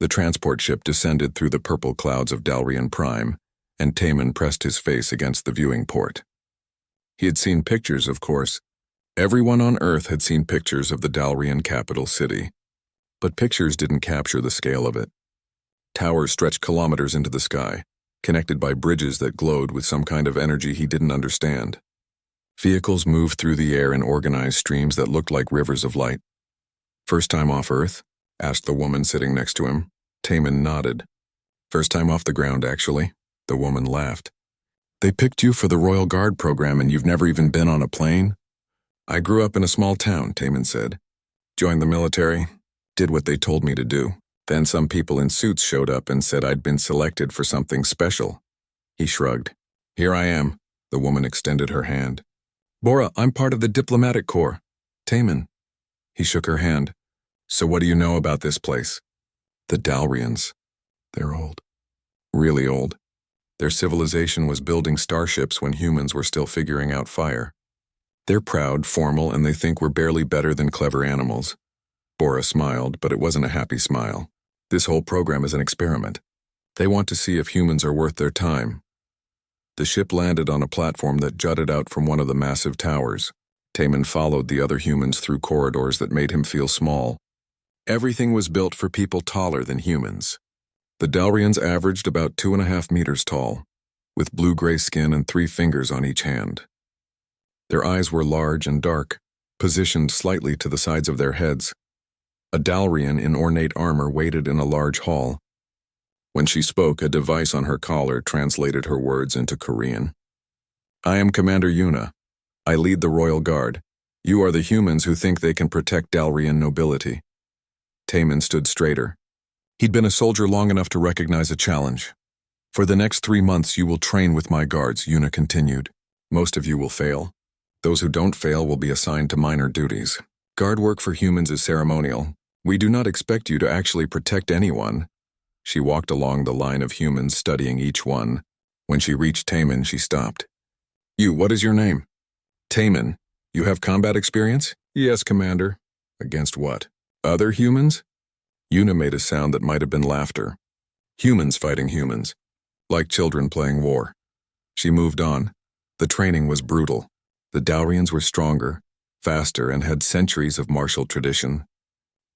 The transport ship descended through the purple clouds of Dalrian Prime, and Taman pressed his face against the viewing port. He had seen pictures, of course. Everyone on Earth had seen pictures of the Dalrian capital city. But pictures didn't capture the scale of it. Towers stretched kilometers into the sky, connected by bridges that glowed with some kind of energy he didn't understand. Vehicles moved through the air in organized streams that looked like rivers of light. "First time off Earth?" asked the woman sitting next to him. Taman nodded. "First time off the ground, actually." The woman laughed. "They picked you for the Royal Guard program and you've never even been on a plane?" "I grew up in a small town," Taman said. "Joined the military, did what they told me to do. Then some people in suits showed up and said I'd been selected for something special." He shrugged. "Here I am." The woman extended her hand. "Bora, I'm part of the diplomatic corps." "Taman." He shook her hand. "So what do you know about this place?" "The Dalrians. They're old. Really old. Their civilization was building starships when humans were still figuring out fire. They're proud, formal, and they think we're barely better than clever animals." Bora smiled, but it wasn't a happy smile. "This whole program is an experiment. They want to see if humans are worth their time." The ship landed on a platform that jutted out from one of the massive towers. Taman followed the other humans through corridors that made him feel small. Everything was built for people taller than humans. The Dalrians averaged about 2.5 meters tall, with blue-gray skin and 3 fingers on each hand. Their eyes were large and dark, positioned slightly to the sides of their heads. A Dalrian in ornate armor waited in a large hall. When she spoke, a device on her collar translated her words into Korean. "I am Commander Yuna. I lead the Royal Guard. You are the humans who think they can protect Dalrian nobility." Taman stood straighter. He'd been a soldier long enough to recognize a challenge. "For the next 3 months you will train with my guards," Yuna continued. "Most of you will fail. Those who don't fail will be assigned to minor duties. Guard work for humans is ceremonial. We do not expect you to actually protect anyone." She walked along the line of humans, studying each one. When she reached Taman, she stopped. "You, what is your name?" "Taman. You have combat experience?" "Yes, Commander." "Against what? Other humans?" Yuna made a sound that might have been laughter. "Humans fighting humans. Like children playing war." She moved on. The training was brutal. The Dalrians were stronger, faster, and had centuries of martial tradition.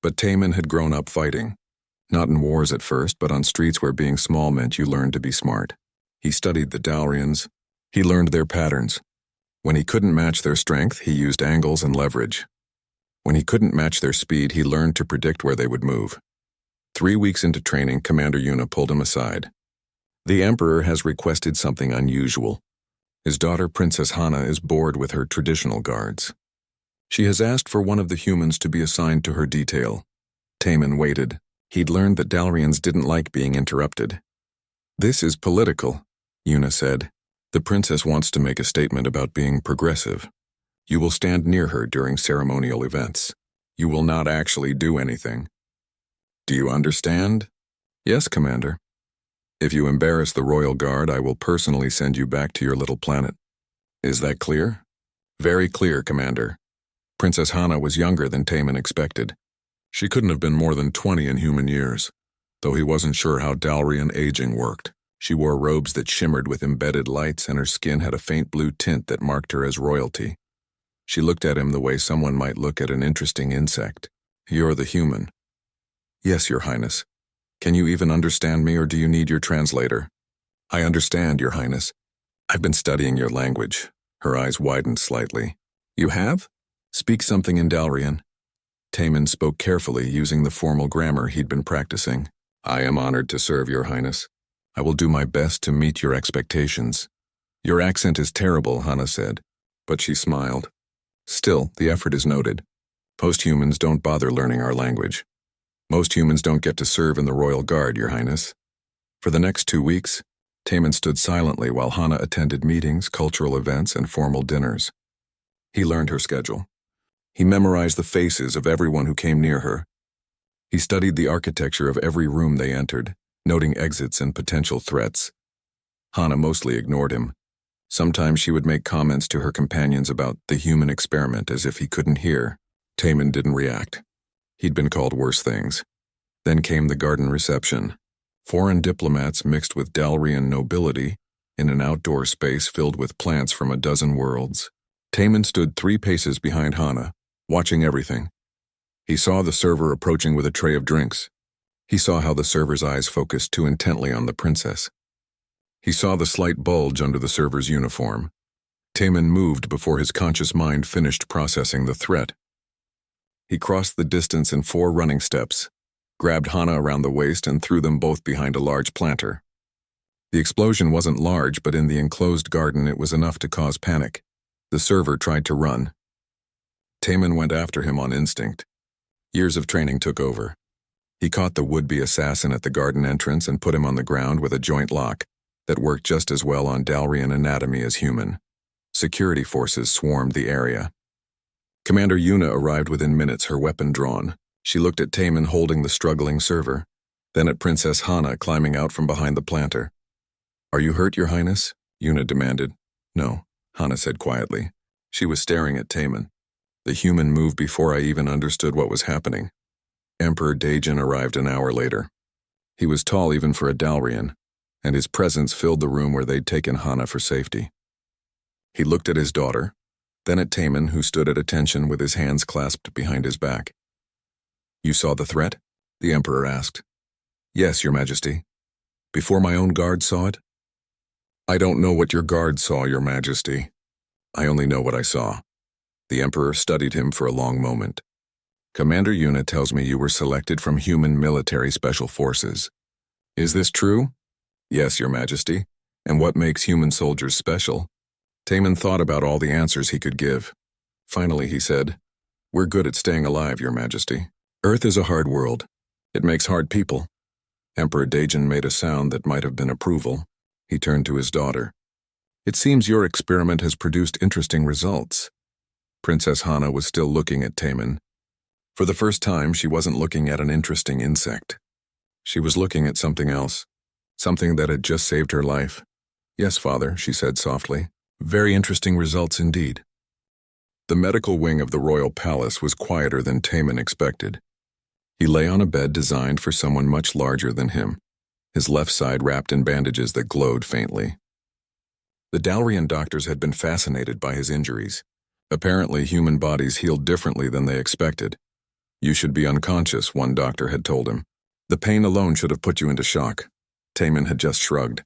But Taman had grown up fighting. Not in wars at first, but on streets where being small meant you learned to be smart. He studied the Dalrians. He learned their patterns. When he couldn't match their strength, he used angles and leverage. When he couldn't match their speed, he learned to predict where they would move. 3 weeks into training, Commander Yuna pulled him aside. "The Emperor has requested something unusual. His daughter, Princess Hana, is bored with her traditional guards. She has asked for one of the humans to be assigned to her detail." Taman waited. He'd learned that Dalrians didn't like being interrupted. "This is political," Yuna said. "The princess wants to make a statement about being progressive. You will stand near her during ceremonial events. You will not actually do anything. Do you understand?" "Yes, Commander." "If you embarrass the Royal Guard, I will personally send you back to your little planet. Is that clear?" "Very clear, Commander." Princess Hana was younger than Taman expected. She couldn't have been more than 20 in human years, though he wasn't sure how Dalrian aging worked. She wore robes that shimmered with embedded lights, and her skin had a faint blue tint that marked her as royalty. She looked at him the way someone might look at an interesting insect. "You're the human." "Yes, Your Highness. Can you even understand me, or do you need your translator?" "I understand, Your Highness. I've been studying your language." Her eyes widened slightly. "You have? Speak something in Dalrian." Taman spoke carefully, using the formal grammar he'd been practicing. "I am honored to serve, Your Highness. I will do my best to meet your expectations." "Your accent is terrible," Hana said, but she smiled. "Still, the effort is noted. Post-humans don't bother learning our language. Most humans don't get to serve in the Royal Guard, Your Highness." For the next 2 weeks, Taman stood silently while Hana attended meetings, cultural events, and formal dinners. He learned her schedule. He memorized the faces of everyone who came near her. He studied the architecture of every room they entered, noting exits and potential threats. Hana mostly ignored him. Sometimes she would make comments to her companions about the human experiment as if he couldn't hear. Taman didn't react. He'd been called worse things. Then came the garden reception. Foreign diplomats mixed with Dalrian nobility in an outdoor space filled with plants from a dozen worlds. Taman stood 3 paces behind Hana, watching everything. He saw the server approaching with a tray of drinks. He saw how the server's eyes focused too intently on the princess. He saw the slight bulge under the server's uniform. Taman moved before his conscious mind finished processing the threat. He crossed the distance in 4 running steps, grabbed Hana around the waist and threw them both behind a large planter. The explosion wasn't large, but in the enclosed garden it was enough to cause panic. The server tried to run. Taman went after him on instinct. Years of training took over. He caught the would-be assassin at the garden entrance and put him on the ground with a joint lock that worked just as well on Dalrian anatomy as human. Security forces swarmed the area. Commander Yuna arrived within minutes, her weapon drawn. She looked at Taman holding the struggling server, then at Princess Hana climbing out from behind the planter. "Are you hurt, Your Highness?" Yuna demanded. "No," Hana said quietly. She was staring at Taman. The human moved before I even understood what was happening. Emperor Daejin arrived an hour later. He was tall even for a Dalrian, and his presence filled the room where they'd taken Hana for safety. He looked at his daughter, then at Taman, who stood at attention with his hands clasped behind his back. "You saw the threat?" the Emperor asked. "Yes, Your Majesty. Before my own guard saw it?" "I don't know what your guard saw, Your Majesty. I only know what I saw." The Emperor studied him for a long moment. "Commander Yuna tells me you were selected from human military special forces. Is this true?" "Yes, Your Majesty. And what makes human soldiers special?" Taman thought about all the answers he could give. Finally, he said, "We're good at staying alive, Your Majesty. Earth is a hard world. It makes hard people." Emperor Daejin made a sound that might have been approval. He turned to his daughter. "It seems your experiment has produced interesting results." Princess Hana was still looking at Taman. For the first time, she wasn't looking at an interesting insect. She was looking at something else, something that had just saved her life. "Yes, Father," she said softly. "Very interesting results indeed." The medical wing of the royal palace was quieter than Taman expected. He lay on a bed designed for someone much larger than him, his left side wrapped in bandages that glowed faintly. The Dalrian doctors had been fascinated by his injuries. Apparently, human bodies healed differently than they expected. "You should be unconscious," one doctor had told him. "The pain alone should have put you into shock." Taman had just shrugged.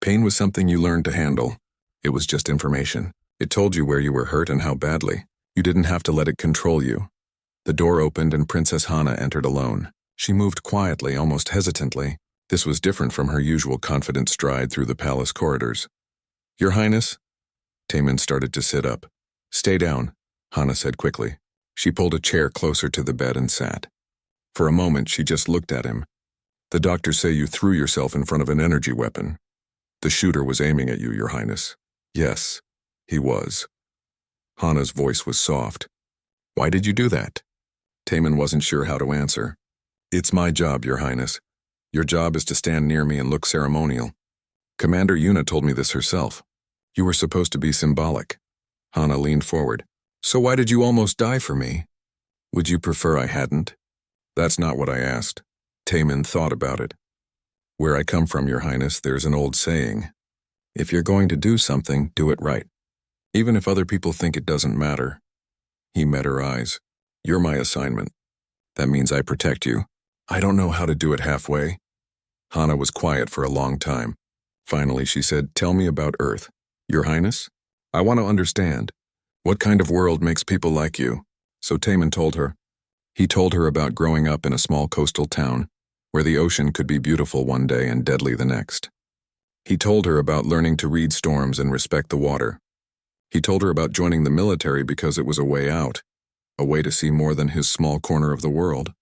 Pain was something you learned to handle. It was just information. It told you where you were hurt and how badly. You didn't have to let it control you. The door opened and Princess Hana entered alone. She moved quietly, almost hesitantly. This was different from her usual confident stride through the palace corridors. "Your Highness?" Taman started to sit up. "Stay down," Hana said quickly. She pulled a chair closer to the bed and sat. For a moment, she just looked at him. "The doctors say you threw yourself in front of an energy weapon. The shooter was aiming at you, Your Highness." "Yes, he was." Hana's voice was soft. "Why did you do that?" Taman wasn't sure how to answer. "It's my job, Your Highness. Your job is to stand near me and look ceremonial. Commander Yuna told me this herself. You were supposed to be symbolic." Hana leaned forward. "So why did you almost die for me?" "Would you prefer I hadn't?" "That's not what I asked." Taman thought about it. "Where I come from, Your Highness, there's an old saying. If you're going to do something, do it right. Even if other people think it doesn't matter." He met her eyes. "You're my assignment. That means I protect you. I don't know how to do it halfway." Hana was quiet for a long time. Finally, she said, "Tell me about Earth." "Your Highness? I want to understand. What kind of world makes people like you?" So Taman told her. He told her about growing up in a small coastal town, where the ocean could be beautiful one day and deadly the next. He told her about learning to read storms and respect the water. He told her about joining the military because it was a way out, a way to see more than his small corner of the world.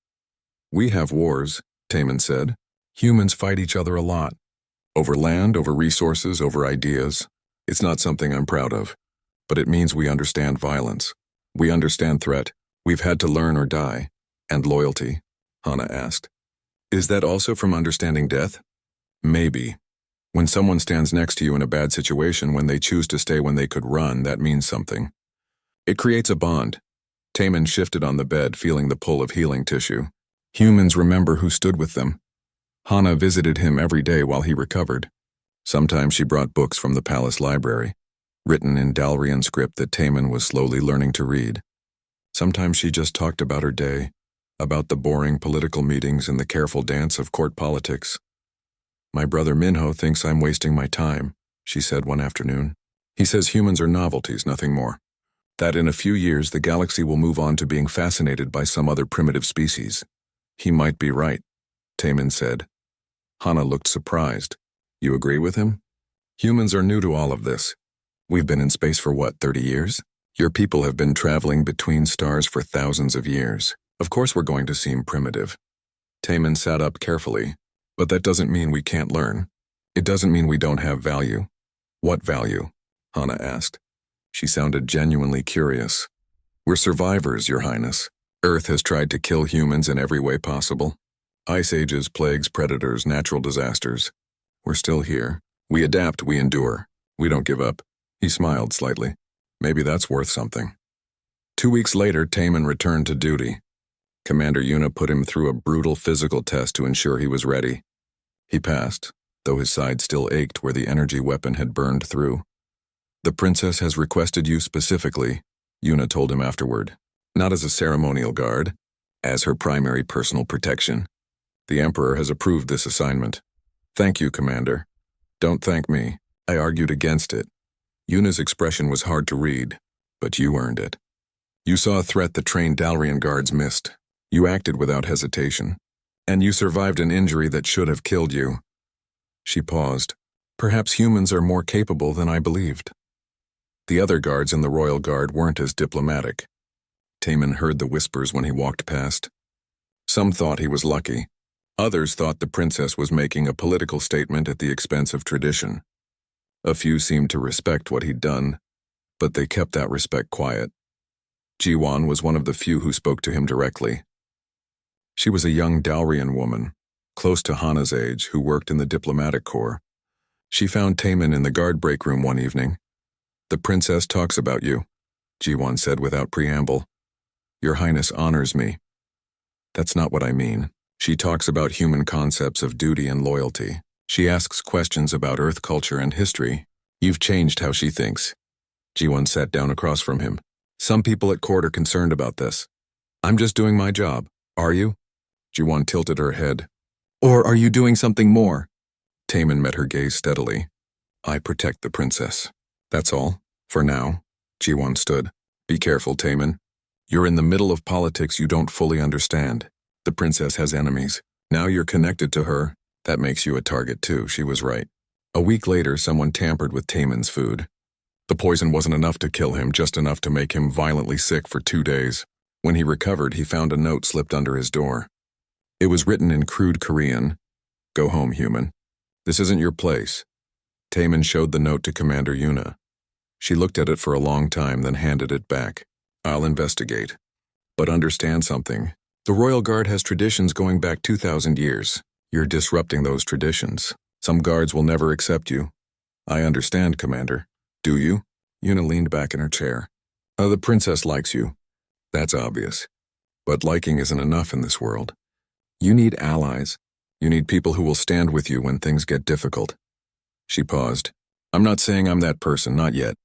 "We have wars," Taman said. "Humans fight each other a lot. Over land, over resources, over ideas. It's not something I'm proud of. But it means we understand violence. We understand threat. We've had to learn or die." "And loyalty?" Hana asked. "Is that also from understanding death?" "Maybe. When someone stands next to you in a bad situation, when they choose to stay when they could run, that means something. It creates a bond." Taman shifted on the bed, feeling the pull of healing tissue. Humans remember who stood with them. Hana visited him every day while he recovered. Sometimes she brought books from the palace library, written in Dalrian script that Taman was slowly learning to read. Sometimes she just talked about her day, about the boring political meetings and the careful dance of court politics. "My brother Minho thinks I'm wasting my time," she said one afternoon. "He says humans are novelties, nothing more. That in a few years the galaxy will move on to being fascinated by some other primitive species." "He might be right," Taman said. Hana looked surprised. "You agree with him? Humans are new to all of this. We've been in space for what, 30 years? Your people have been traveling between stars for thousands of years. Of course we're going to seem primitive." Taman sat up carefully. "But that doesn't mean we can't learn. It doesn't mean we don't have value." "What value?" Hana asked. She sounded genuinely curious. "We're survivors, Your Highness. Earth has tried to kill humans in every way possible. Ice ages, plagues, predators, natural disasters. We're still here. We adapt, we endure. We don't give up." He smiled slightly. "Maybe that's worth something." 2 weeks later, Taman returned to duty. Commander Yuna put him through a brutal physical test to ensure he was ready. He passed, though his side still ached where the energy weapon had burned through. "The princess has requested you specifically," Yuna told him afterward. "Not as a ceremonial guard, as her primary personal protection. The Emperor has approved this assignment." "Thank you, Commander." "Don't thank me. I argued against it." Yuna's expression was hard to read, but you earned it. "You saw a threat the trained Dalrian guards missed. You acted without hesitation. And you survived an injury that should have killed you." She paused. "Perhaps humans are more capable than I believed." The other guards in the Royal Guard weren't as diplomatic. Taman heard the whispers when he walked past. Some thought he was lucky. Others thought the princess was making a political statement at the expense of tradition. A few seemed to respect what he'd done, but they kept that respect quiet. Jiwan was one of the few who spoke to him directly. She was a young Dalrian woman, close to Hana's age, who worked in the diplomatic corps. She found Taman in the guard break room one evening. "The princess talks about you," Jiwan said without preamble. "Your Highness honors me." "That's not what I mean. She talks about human concepts of duty and loyalty. She asks questions about Earth culture and history. You've changed how she thinks." Jiwan sat down across from him. "Some people at court are concerned about this. I'm just doing my job. Are you?" Jiwan tilted her head. "Or are you doing something more?" Taman met her gaze steadily. "I protect the princess. That's all. For now." Jiwan stood. "Be careful, Taman. You're in the middle of politics you don't fully understand. The princess has enemies. Now you're connected to her. That makes you a target too." She was right. A week later, someone tampered with Taman's food. The poison wasn't enough to kill him, just enough to make him violently sick for 2 days. When he recovered, he found a note slipped under his door. It was written in crude Korean. "Go home, human. This isn't your place." Taman showed the note to Commander Yuna. She looked at it for a long time, then handed it back. "I'll investigate. But understand something. The Royal Guard has traditions going back 2,000 years. You're disrupting those traditions. Some guards will never accept you." "I understand, Commander." "Do you?" Yuna leaned back in her chair. The princess likes you. That's obvious. But liking isn't enough in this world. You need allies. You need people who will stand with you when things get difficult." She paused. "I'm not saying I'm that person, not yet.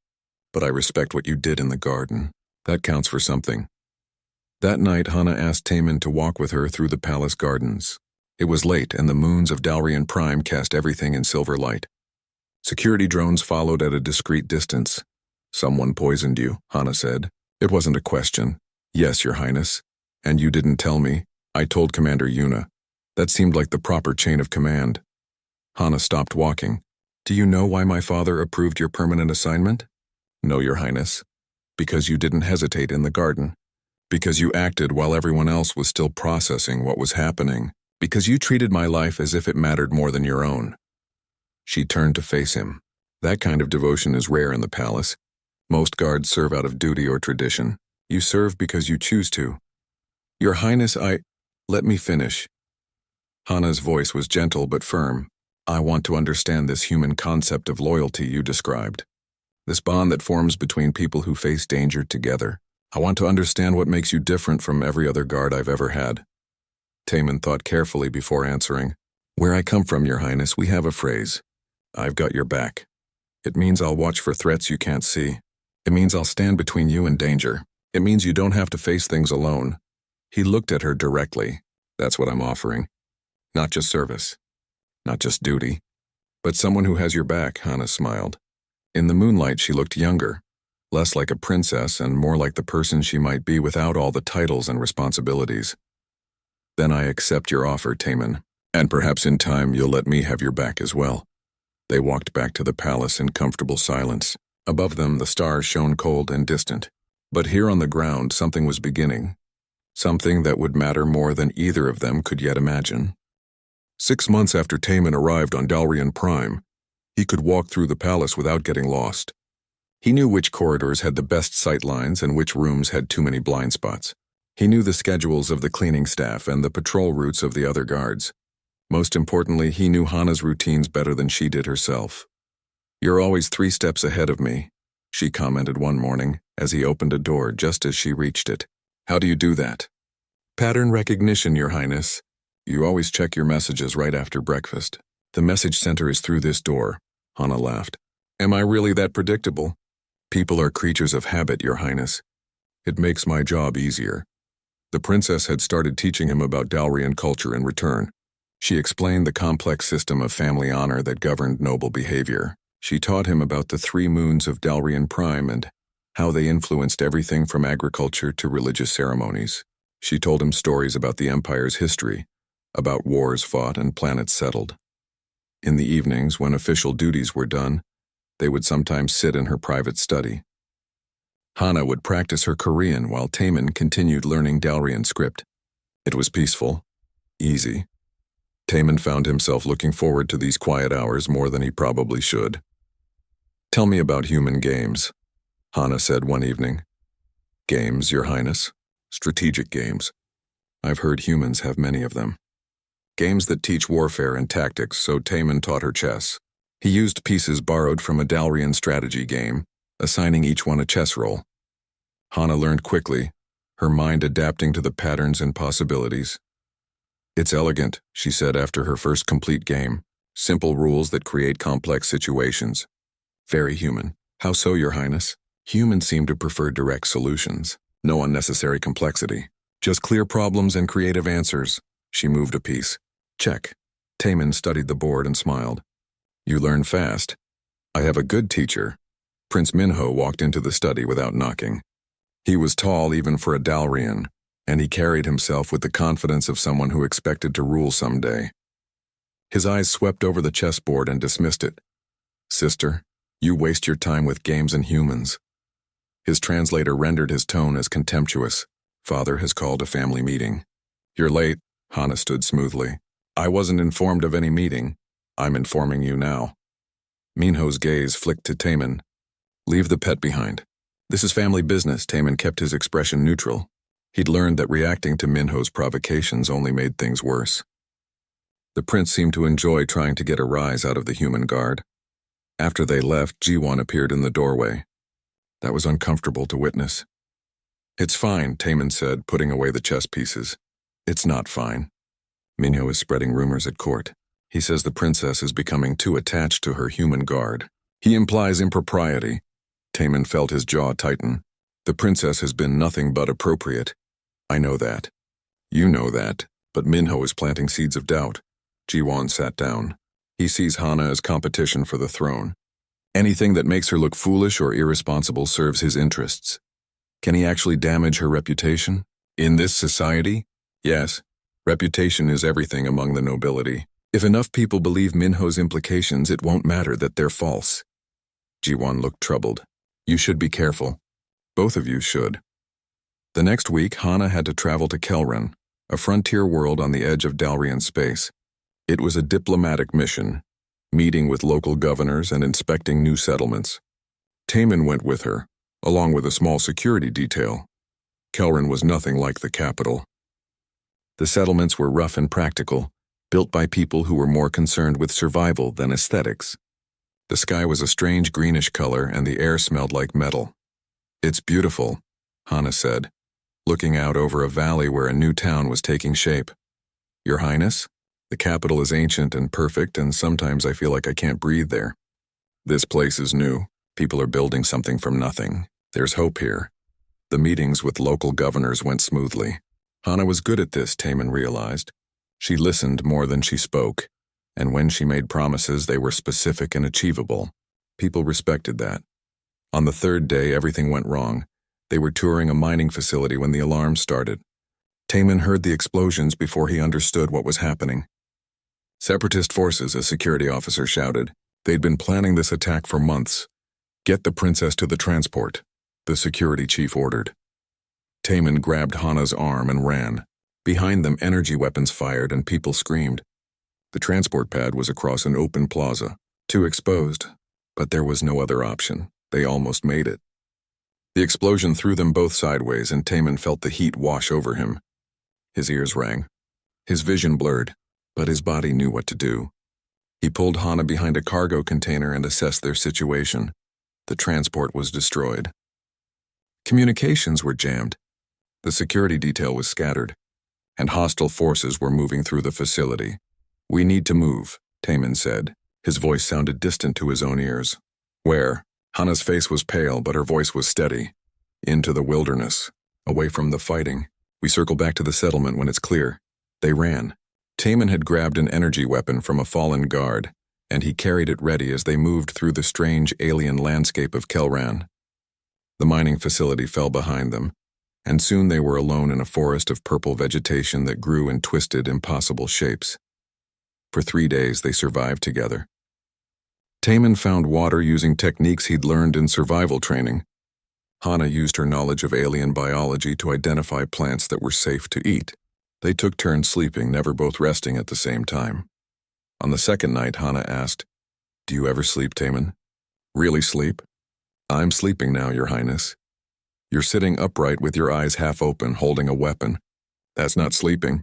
But I respect what you did in the garden. That counts for something." That night, Hana asked Taman to walk with her through the palace gardens. It was late, and the moons of Dalrian Prime cast everything in silver light. Security drones followed at a discreet distance. "Someone poisoned you," Hana said. It wasn't a question. "Yes, Your Highness. And you didn't tell me." "I told Commander Yuna." That seemed like the proper chain of command. Hana stopped walking. "Do you know why my father approved your permanent assignment?" "No, Your Highness." "Because you didn't hesitate in the garden. Because you acted while everyone else was still processing what was happening. Because you treated my life as if it mattered more than your own." She turned to face him. That kind of devotion is rare in the palace. Most guards serve out of duty or tradition. You serve because you choose to. "Your Highness, Let me finish." Hana's voice was gentle but firm. "I want to understand this human concept of loyalty you described. This bond that forms between people who face danger together. I want to understand what makes you different from every other guard I've ever had." Taman thought carefully before answering. Where I come from, Your Highness, we have a phrase. I've got your back. It means I'll watch for threats you can't see. It means I'll stand between you and danger. It means you don't have to face things alone. He looked at her directly. That's what I'm offering. Not just service. Not just duty. But someone who has your back, Hana smiled. In the moonlight, she looked younger, less like a princess and more like the person she might be without all the titles and responsibilities. Then I accept your offer, Taman, and perhaps in time you'll let me have your back as well. They walked back to the palace in comfortable silence. Above them, the stars shone cold and distant. But here on the ground, something was beginning. Something that would matter more than either of them could yet imagine. 6 months after Taman arrived on Dalrian Prime, he could walk through the palace without getting lost. He knew which corridors had the best sight lines and which rooms had too many blind spots. He knew the schedules of the cleaning staff and the patrol routes of the other guards. Most importantly, he knew Hana's routines better than she did herself. You're always 3 steps ahead of me, she commented one morning as he opened a door just as she reached it. How do you do that? Pattern recognition, Your Highness. You always check your messages right after breakfast. The message center is through this door, Hana laughed. Am I really that predictable? People are creatures of habit, Your Highness. It makes my job easier. The princess had started teaching him about Dalrian culture in return. She explained the complex system of family honor that governed noble behavior. She taught him about the 3 moons of Dalrian Prime and how they influenced everything from agriculture to religious ceremonies. She told him stories about the Empire's history, about wars fought and planets settled. In the evenings, when official duties were done, they would sometimes sit in her private study. Hana would practice her Korean while Taman continued learning Dalrian script. It was peaceful, easy. Taman found himself looking forward to these quiet hours more than he probably should. Tell me about human games, Hana said one evening. Games, Your Highness. Strategic games. I've heard humans have many of them. Games that teach warfare and tactics, so Taman taught her chess. He used pieces borrowed from a Dalrian strategy game, assigning each one a chess roll. Hana learned quickly, her mind adapting to the patterns and possibilities. It's elegant, she said after her first complete game. Simple rules that create complex situations. Very human. How so, Your Highness? Humans seem to prefer direct solutions. No unnecessary complexity. Just clear problems and creative answers. She moved a piece. Check. Taman studied the board and smiled. You learn fast. I have a good teacher. Prince Minho walked into the study without knocking. He was tall even for a Dalrian, and he carried himself with the confidence of someone who expected to rule someday. His eyes swept over the chessboard and dismissed it. Sister, you waste your time with games and humans. His translator rendered his tone as contemptuous. Father has called a family meeting. You're late, Hana stood smoothly. I wasn't informed of any meeting. I'm informing you now. Minho's gaze flicked to Taman. Leave the pet behind. This is family business. Taman kept his expression neutral. He'd learned that reacting to Minho's provocations only made things worse. The prince seemed to enjoy trying to get a rise out of the human guard. After they left, Jiwon appeared in the doorway. That was uncomfortable to witness. It's fine, Taman said, putting away the chess pieces. It's not fine. Minho is spreading rumors at court. He says the princess is becoming too attached to her human guard. He implies impropriety. Taman felt his jaw tighten. The princess has been nothing but appropriate. I know that. You know that, but Minho is planting seeds of doubt. Jiwon sat down. He sees Hana as competition for the throne. Anything that makes her look foolish or irresponsible serves his interests. Can he actually damage her reputation? In this society? Yes. Reputation is everything among the nobility. If enough people believe Minho's implications, it won't matter that they're false. Jiwon looked troubled. You should be careful. Both of you should. The next week, Hana had to travel to Kelran, a frontier world on the edge of Dalrian space. It was a diplomatic mission, meeting with local governors and inspecting new settlements. Taman went with her, along with a small security detail. Kelran was nothing like the capital. The settlements were rough and practical, built by people who were more concerned with survival than aesthetics. The sky was a strange greenish color and the air smelled like metal. It's beautiful, Hana said, looking out over a valley where a new town was taking shape. Your Highness, the capital is ancient and perfect, and sometimes I feel like I can't breathe there. This place is new. People are building something from nothing. There's hope here. The meetings with local governors went smoothly. Hana was good at this, Taman realized. She listened more than she spoke, and when she made promises, they were specific and achievable. People respected that. On the third day, everything went wrong. They were touring a mining facility when the alarm started. Taman heard the explosions before he understood what was happening. Separatist forces, a security officer shouted. They'd been planning this attack for months. Get the princess to the transport, the security chief ordered. Taman grabbed Hana's arm and ran. Behind them, energy weapons fired and people screamed. The transport pad was across an open plaza, too exposed, but there was no other option. They almost made it. The explosion threw them both sideways, and Taman felt the heat wash over him. His ears rang. His vision blurred, but his body knew what to do. He pulled Hana behind a cargo container and assessed their situation. The transport was destroyed. Communications were jammed. The security detail was scattered, and hostile forces were moving through the facility. We need to move, Taman said. His voice sounded distant to his own ears. Where? Hana's face was pale, but her voice was steady. Into the wilderness, away from the fighting. We circle back to the settlement when it's clear. They ran. Taman had grabbed an energy weapon from a fallen guard, and he carried it ready as they moved through the strange alien landscape of Kelran. The mining facility fell behind them, and soon they were alone in a forest of purple vegetation that grew in twisted, impossible shapes. For 3 days they survived together. Taman found water using techniques he'd learned in survival training. Hana used her knowledge of alien biology to identify plants that were safe to eat. They took turns sleeping, never both resting at the same time. On the second night, Hana asked, Do you ever sleep, Taman? Really sleep? I'm sleeping now, Your Highness. You're sitting upright with your eyes half open, holding a weapon. That's not sleeping.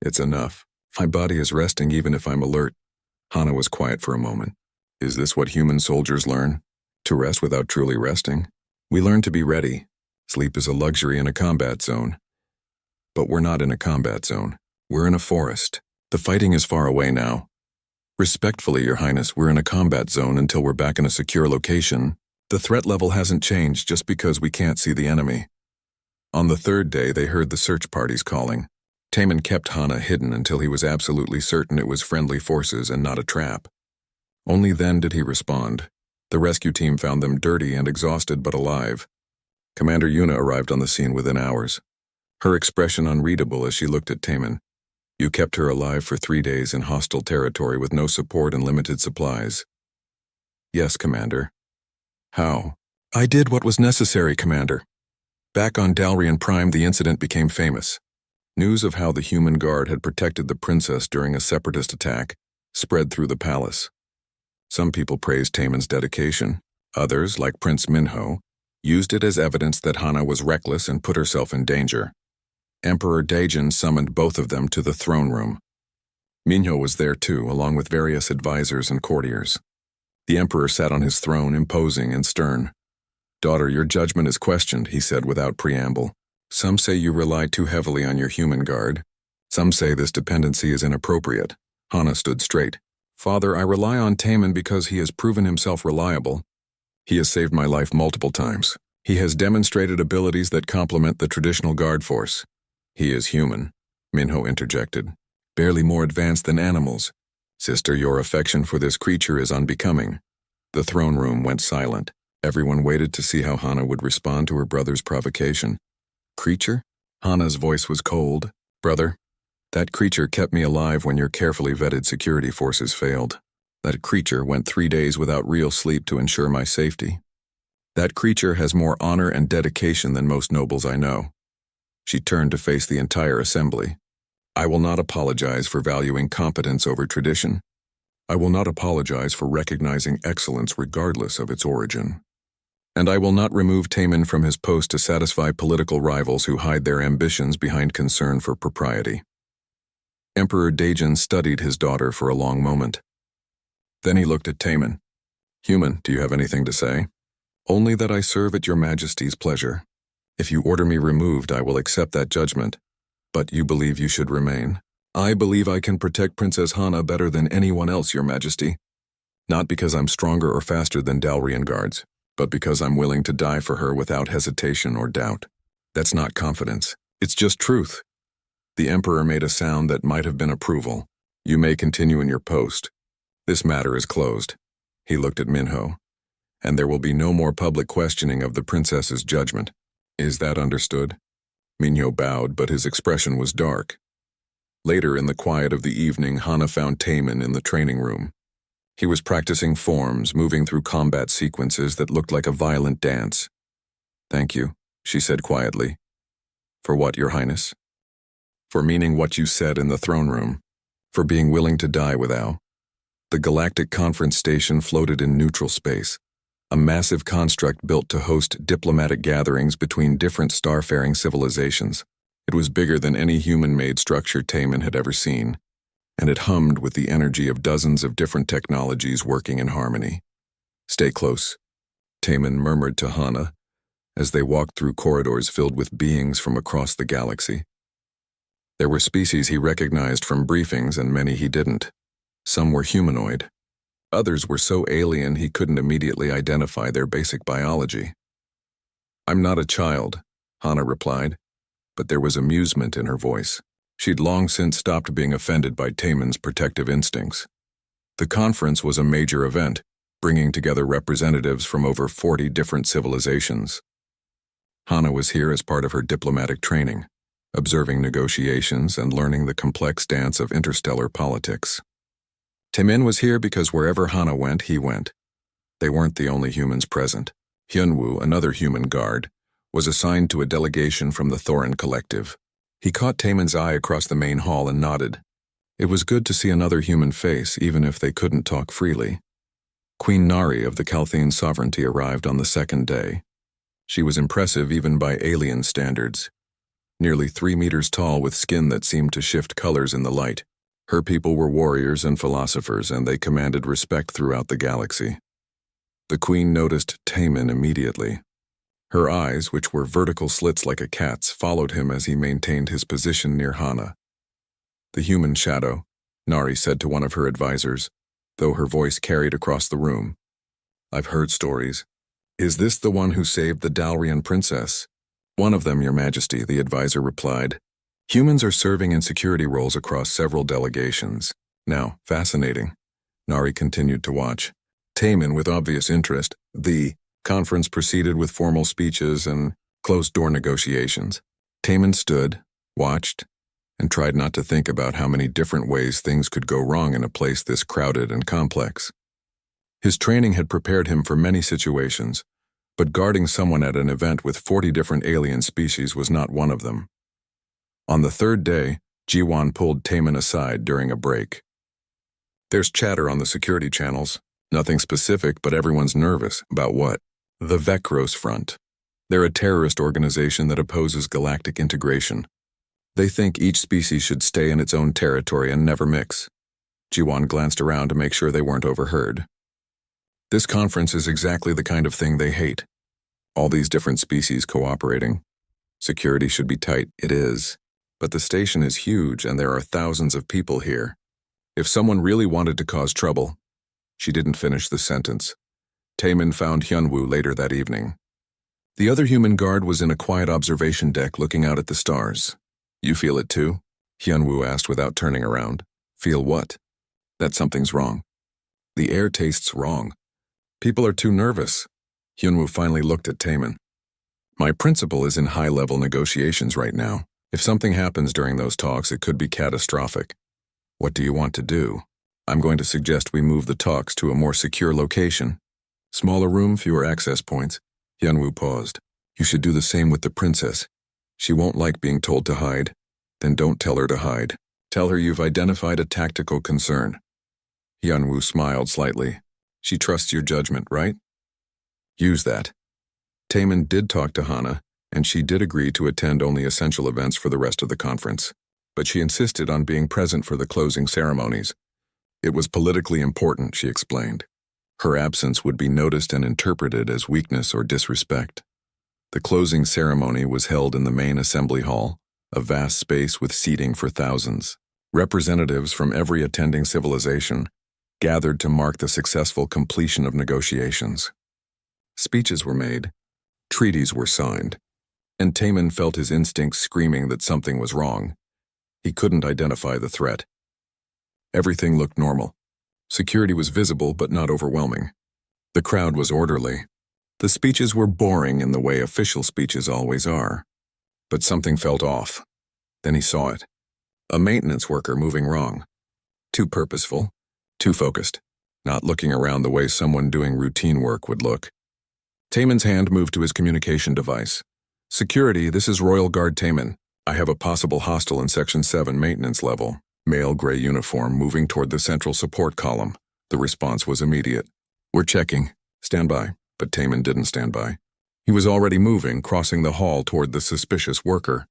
It's enough. My body is resting even if I'm alert. Hana was quiet for a moment. Is this what human soldiers learn? To rest without truly resting? We learn to be ready. Sleep is a luxury in a combat zone. But we're not in a combat zone. We're in a forest. The fighting is far away now. Respectfully, Your Highness, we're in a combat zone until we're back in a secure location. The threat level hasn't changed just because we can't see the enemy. On the third day, they heard the search parties calling. Taman kept Hana hidden until he was absolutely certain it was friendly forces and not a trap. Only then did he respond. The rescue team found them dirty and exhausted but alive. Commander Yuna arrived on the scene within hours. Her expression unreadable as she looked at Taman. You kept her alive for 3 days in hostile territory with no support and limited supplies. Yes, Commander. How? I did what was necessary, Commander. Back on Dalrian Prime, the incident became famous. News of how the human guard had protected the princess during a separatist attack spread through the palace. Some people praised Taman's dedication. Others, like Prince Minho, used it as evidence that Hana was reckless and put herself in danger. Emperor Daejin summoned both of them to the throne room. Minho was there too, along with various advisors and courtiers. The emperor sat on his throne, imposing and stern. Daughter, your judgment is questioned, he said without preamble. Some say you rely too heavily on your human guard. Some say this dependency is inappropriate. Hana stood straight. Father, I rely on Taman because he has proven himself reliable. He has saved my life multiple times. He has demonstrated abilities that complement the traditional guard force. He is human, Minho interjected. Barely more advanced than animals. Sister, your affection for this creature is unbecoming. The throne room went silent. Everyone waited to see how Hana would respond to her brother's provocation. Creature? Hana's voice was cold. Brother, that creature kept me alive when your carefully vetted security forces failed. That creature went 3 days without real sleep to ensure my safety. That creature has more honor and dedication than most nobles I know. She turned to face the entire assembly. I will not apologize for valuing competence over tradition. I will not apologize for recognizing excellence regardless of its origin. And I will not remove Taman from his post to satisfy political rivals who hide their ambitions behind concern for propriety. Emperor Daejin studied his daughter for a long moment. Then he looked at Taman. Human, do you have anything to say? Only that I serve at your majesty's pleasure. If you order me removed, I will accept that judgment. But you believe you should remain? I believe I can protect Princess Hana better than anyone else, Your Majesty. Not because I'm stronger or faster than Dalrian guards, but because I'm willing to die for her without hesitation or doubt. That's not confidence. It's just truth. The Emperor made a sound that might have been approval. You may continue in your post. This matter is closed. He looked at Minho. And there will be no more public questioning of the princess's judgment. Is that understood? Minho bowed, but his expression was dark. Later in the quiet of the evening, Hana found Taemin in the training room. He was practicing forms, moving through combat sequences that looked like a violent dance. Thank you, she said quietly. For what, Your Highness? For meaning what you said in the throne room. For being willing to die with Ao. The Galactic Conference Station floated in neutral space, a massive construct built to host diplomatic gatherings between different starfaring civilizations. It was bigger than any human-made structure Taemin had ever seen, and it hummed with the energy of dozens of different technologies working in harmony. Stay close, Taemin murmured to Hana as they walked through corridors filled with beings from across the galaxy. There were species he recognized from briefings and many he didn't. Some were humanoid. Others were so alien he couldn't immediately identify their basic biology. I'm not a child, Hana replied, but there was amusement in her voice. She'd long since stopped being offended by Taemin's protective instincts. The conference was a major event, bringing together representatives from over 40 different civilizations. Hana was here as part of her diplomatic training, observing negotiations and learning the complex dance of interstellar politics. Taemin was here because wherever Hana went, he went. They weren't the only humans present. Hyunwoo, another human guard, was assigned to a delegation from the Thorin Collective. He caught Taemin's eye across the main hall and nodded. It was good to see another human face, even if they couldn't talk freely. Queen Nari of the Calthene sovereignty arrived on the second day. She was impressive even by alien standards. Nearly 3 meters tall with skin that seemed to shift colors in the light. Her people were warriors and philosophers, and they commanded respect throughout the galaxy. The queen noticed Taemin immediately. Her eyes, which were vertical slits like a cat's, followed him as he maintained his position near Hana. The human shadow, Nari said to one of her advisors, though her voice carried across the room. I've heard stories. Is this the one who saved the Dalrian princess? One of them, Your Majesty, the advisor replied. Humans are serving in security roles across several delegations. Now, fascinating. Nari continued to watch. Taemin with obvious interest. The conference proceeded with formal speeches and closed-door negotiations. Taemin stood, watched, and tried not to think about how many different ways things could go wrong in a place this crowded and complex. His training had prepared him for many situations, but guarding someone at an event with 40 different alien species was not one of them. On the third day, Jiwon pulled Taemin aside during a break. There's chatter on the security channels. Nothing specific, but everyone's nervous. About what? The Vecros Front. They're a terrorist organization that opposes galactic integration. They think each species should stay in its own territory and never mix. Jiwon glanced around to make sure they weren't overheard. This conference is exactly the kind of thing they hate. All these different species cooperating. Security should be tight. It is. But the station is huge and there are thousands of people here. If someone really wanted to cause trouble... She didn't finish the sentence. Taemin found Hyunwoo later that evening. The other human guard was in a quiet observation deck looking out at the stars. You feel it too? Hyunwoo asked without turning around. Feel what? That something's wrong. The air tastes wrong. People are too nervous. Hyunwoo finally looked at Taemin. My principal is in high-level negotiations right now. If something happens during those talks, it could be catastrophic. What do you want to do? I'm going to suggest we move the talks to a more secure location. Smaller room, fewer access points. Hyunwoo paused. You should do the same with the princess. She won't like being told to hide. Then don't tell her to hide. Tell her you've identified a tactical concern. Hyunwoo smiled slightly. She trusts your judgment, right? Use that. Taemin did talk to Hana, and she did agree to attend only essential events for the rest of the conference. But she insisted on being present for the closing ceremonies. It was politically important, she explained. Her absence would be noticed and interpreted as weakness or disrespect. The closing ceremony was held in the main assembly hall, a vast space with seating for thousands. Representatives from every attending civilization gathered to mark the successful completion of negotiations. Speeches were made, treaties were signed, and Taman felt his instincts screaming that something was wrong. He couldn't identify the threat. Everything looked normal. Security was visible but not overwhelming. The crowd was orderly. The speeches were boring in the way official speeches always are. But something felt off. Then he saw it. A maintenance worker moving wrong. Too purposeful, too focused, not looking around the way someone doing routine work would look. Taman's hand moved to his communication device. Security, this is Royal Guard Taman. I have a possible hostile in Section 7 maintenance level. Male gray uniform moving toward the central support column. The response was immediate. We're checking. Stand by. But Taman didn't stand by. He was already moving, crossing the hall toward the suspicious worker.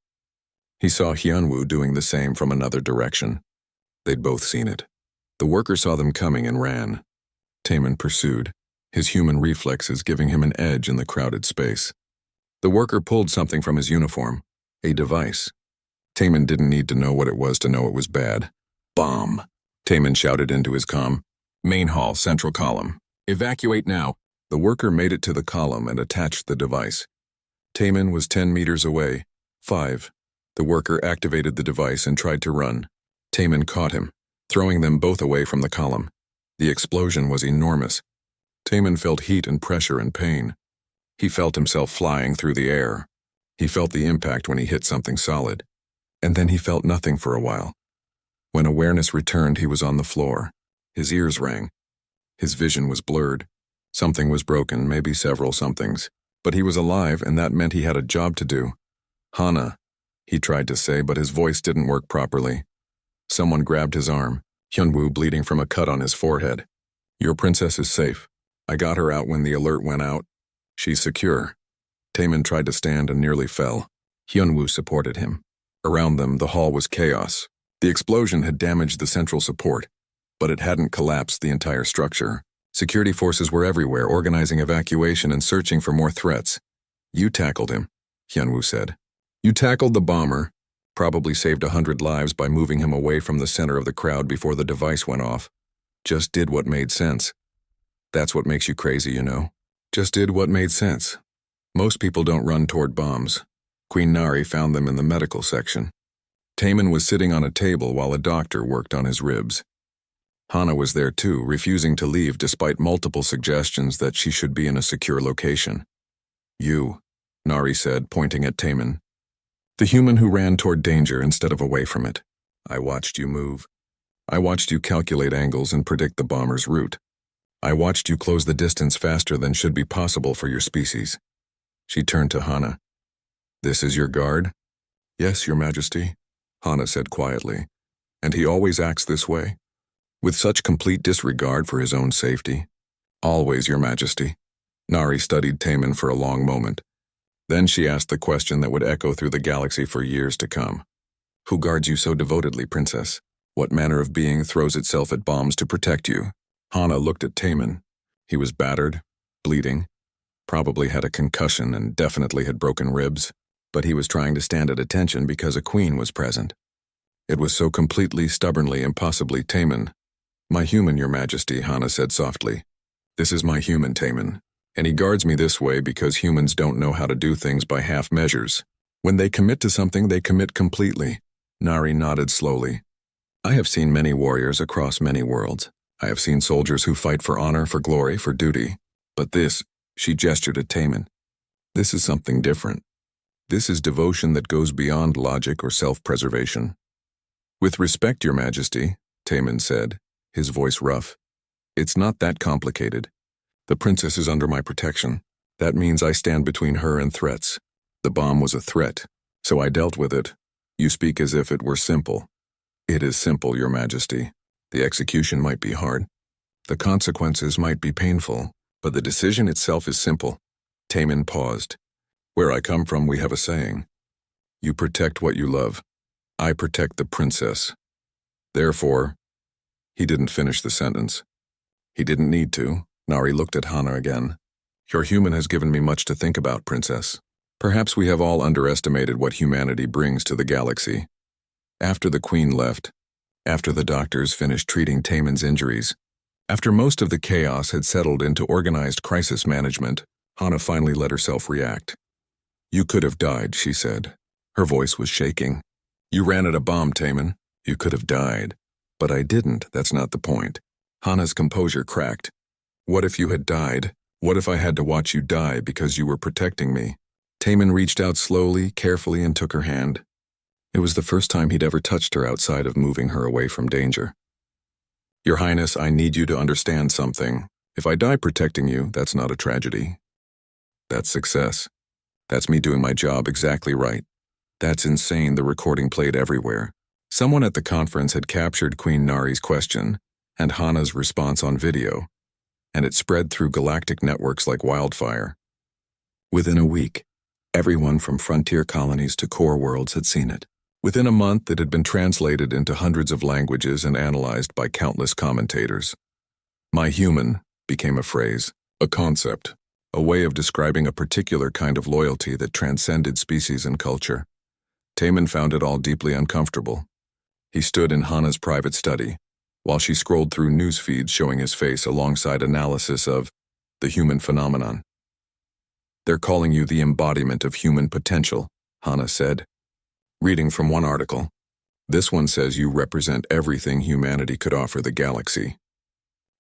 He saw Hyunwoo doing the same from another direction. They'd both seen it. The worker saw them coming and ran. Taman pursued, his human reflexes giving him an edge in the crowded space. The worker pulled something from his uniform, a device. Taman didn't need to know what it was to know it was bad. Bomb! Taman shouted into his comm. Main hall, central column. Evacuate now. The worker made it to the column and attached the device. Taman was 10 meters away. 5. The worker activated the device and tried to run. Taman caught him, throwing them both away from the column. The explosion was enormous. Taman felt heat and pressure and pain. He felt himself flying through the air. He felt the impact when he hit something solid. And then he felt nothing for a while. When awareness returned, he was on the floor. His ears rang. His vision was blurred. Something was broken, maybe several somethings. But he was alive, and that meant he had a job to do. Hana, he tried to say, but his voice didn't work properly. Someone grabbed his arm, Hyunwoo bleeding from a cut on his forehead. Your princess is safe. I got her out when the alert went out. She's secure. Taman tried to stand and nearly fell. Hyunwoo supported him. Around them, the hall was chaos. The explosion had damaged the central support, but it hadn't collapsed the entire structure. Security forces were everywhere, organizing evacuation and searching for more threats. You tackled him, Hyunwoo said. You tackled the bomber, probably saved 100 lives by moving him away from the center of the crowd before the device went off. Just did what made sense. That's what makes you crazy, you know. Just did what made sense. Most people don't run toward bombs. Queen Nari found them in the medical section. Taman was sitting on a table while a doctor worked on his ribs. Hana was there too, refusing to leave despite multiple suggestions that she should be in a secure location. You, Nari said, pointing at Taman. The human who ran toward danger instead of away from it. I watched you move. I watched you calculate angles and predict the bomber's route. I watched you close the distance faster than should be possible for your species. She turned to Hana. This is your guard? Yes, Your Majesty, Hana said quietly. And he always acts this way? With such complete disregard for his own safety? Always, Your Majesty. Nari studied Taman for a long moment. Then she asked the question that would echo through the galaxy for years to come. Who guards you so devotedly, Princess? What manner of being throws itself at bombs to protect you? Hana looked at Taman. He was battered, bleeding, probably had a concussion and definitely had broken ribs, but he was trying to stand at attention because a queen was present. It was so completely, stubbornly, impossibly Taman. My human, Your Majesty, Hana said softly. This is my human, Taman, and he guards me this way because humans don't know how to do things by half measures. When they commit to something, they commit completely. Nari nodded slowly. I have seen many warriors across many worlds. I have seen soldiers who fight for honor, for glory, for duty. But this, she gestured at Taman. This is something different. This is devotion that goes beyond logic or self-preservation. With respect, Your Majesty, Taman said, his voice rough. It's not that complicated. The princess is under my protection. That means I stand between her and threats. The bomb was a threat, so I dealt with it. You speak as if it were simple. It is simple, Your Majesty. The execution might be hard. The consequences might be painful, but the decision itself is simple. Taman paused. Where I come from, we have a saying. You protect what you love. I protect the princess. Therefore, he didn't finish the sentence. He didn't need to. Nari looked at Hana again. Your human has given me much to think about, Princess. Perhaps we have all underestimated what humanity brings to the galaxy. After the Queen left, After the doctors finished treating Taemin's injuries, after most of the chaos had settled into organized crisis management, Hana finally let herself react. "You could have died," she said. Her voice was shaking. "You ran at a bomb, Taemin. You could have died. But I didn't, that's not the point." Hana's composure cracked. "What if you had died? What if I had to watch you die because you were protecting me?" Taemin reached out slowly, carefully, and took her hand. It was the first time he'd ever touched her outside of moving her away from danger. "Your Highness, I need you to understand something. If I die protecting you, that's not a tragedy. That's success. That's me doing my job exactly right. That's insane." The recording played everywhere. Someone at the conference had captured Queen Nari's question and Hana's response on video, and it spread through galactic networks like wildfire. Within a week, everyone from frontier colonies to core worlds had seen it. Within a month, it had been translated into hundreds of languages and analyzed by countless commentators. "My human" became a phrase, a concept, a way of describing a particular kind of loyalty that transcended species and culture. Taemin found it all deeply uncomfortable. He stood in Hana's private study, while she scrolled through news feeds showing his face alongside analysis of the human phenomenon. "They're calling you the embodiment of human potential," Hana said. Reading from one article, "This one says you represent everything humanity could offer the galaxy.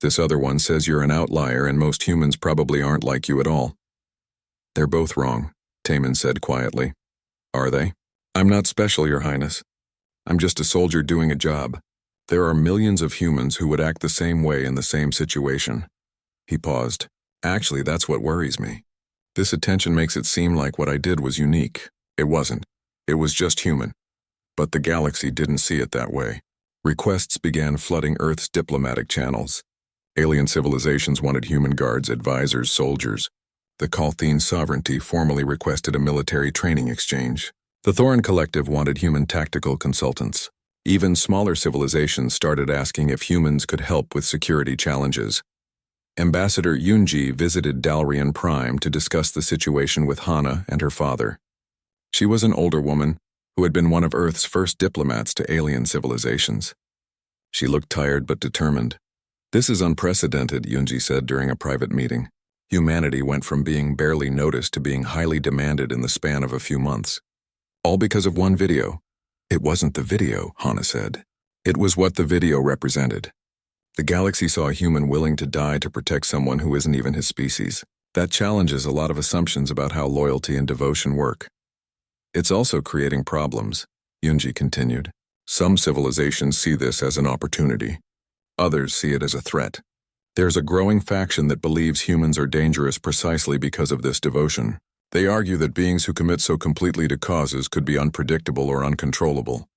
This other one says you're an outlier and most humans probably aren't like you at all." "They're both wrong," Taemin said quietly. "Are they?" "I'm not special, Your Highness. I'm just a soldier doing a job. There are millions of humans who would act the same way in the same situation." He paused. "Actually, that's what worries me. This attention makes it seem like what I did was unique. It wasn't. It was just human. But the galaxy didn't see it that way. Requests began flooding Earth's diplomatic channels. Alien civilizations wanted human guards, advisors, soldiers. The Kalthine sovereignty formally requested a military training exchange. The Thorin Collective wanted human tactical consultants. Even smaller civilizations started asking if humans could help with security challenges. Ambassador Yunji visited Dalrian Prime to discuss the situation with Hana and her father. She was an older woman who had been one of Earth's first diplomats to alien civilizations. She looked tired but determined. "This is unprecedented," Yunji said during a private meeting. "Humanity went from being barely noticed to being highly demanded in the span of a few months. All because of one video." "It wasn't the video," Hana said. "It was what the video represented. The galaxy saw a human willing to die to protect someone who isn't even his species. That challenges a lot of assumptions about how loyalty and devotion work. It's also creating problems," Yunji continued. "Some civilizations see this as an opportunity. Others see it as a threat. There's a growing faction that believes humans are dangerous precisely because of this devotion. They argue that beings who commit so completely to causes could be unpredictable or uncontrollable."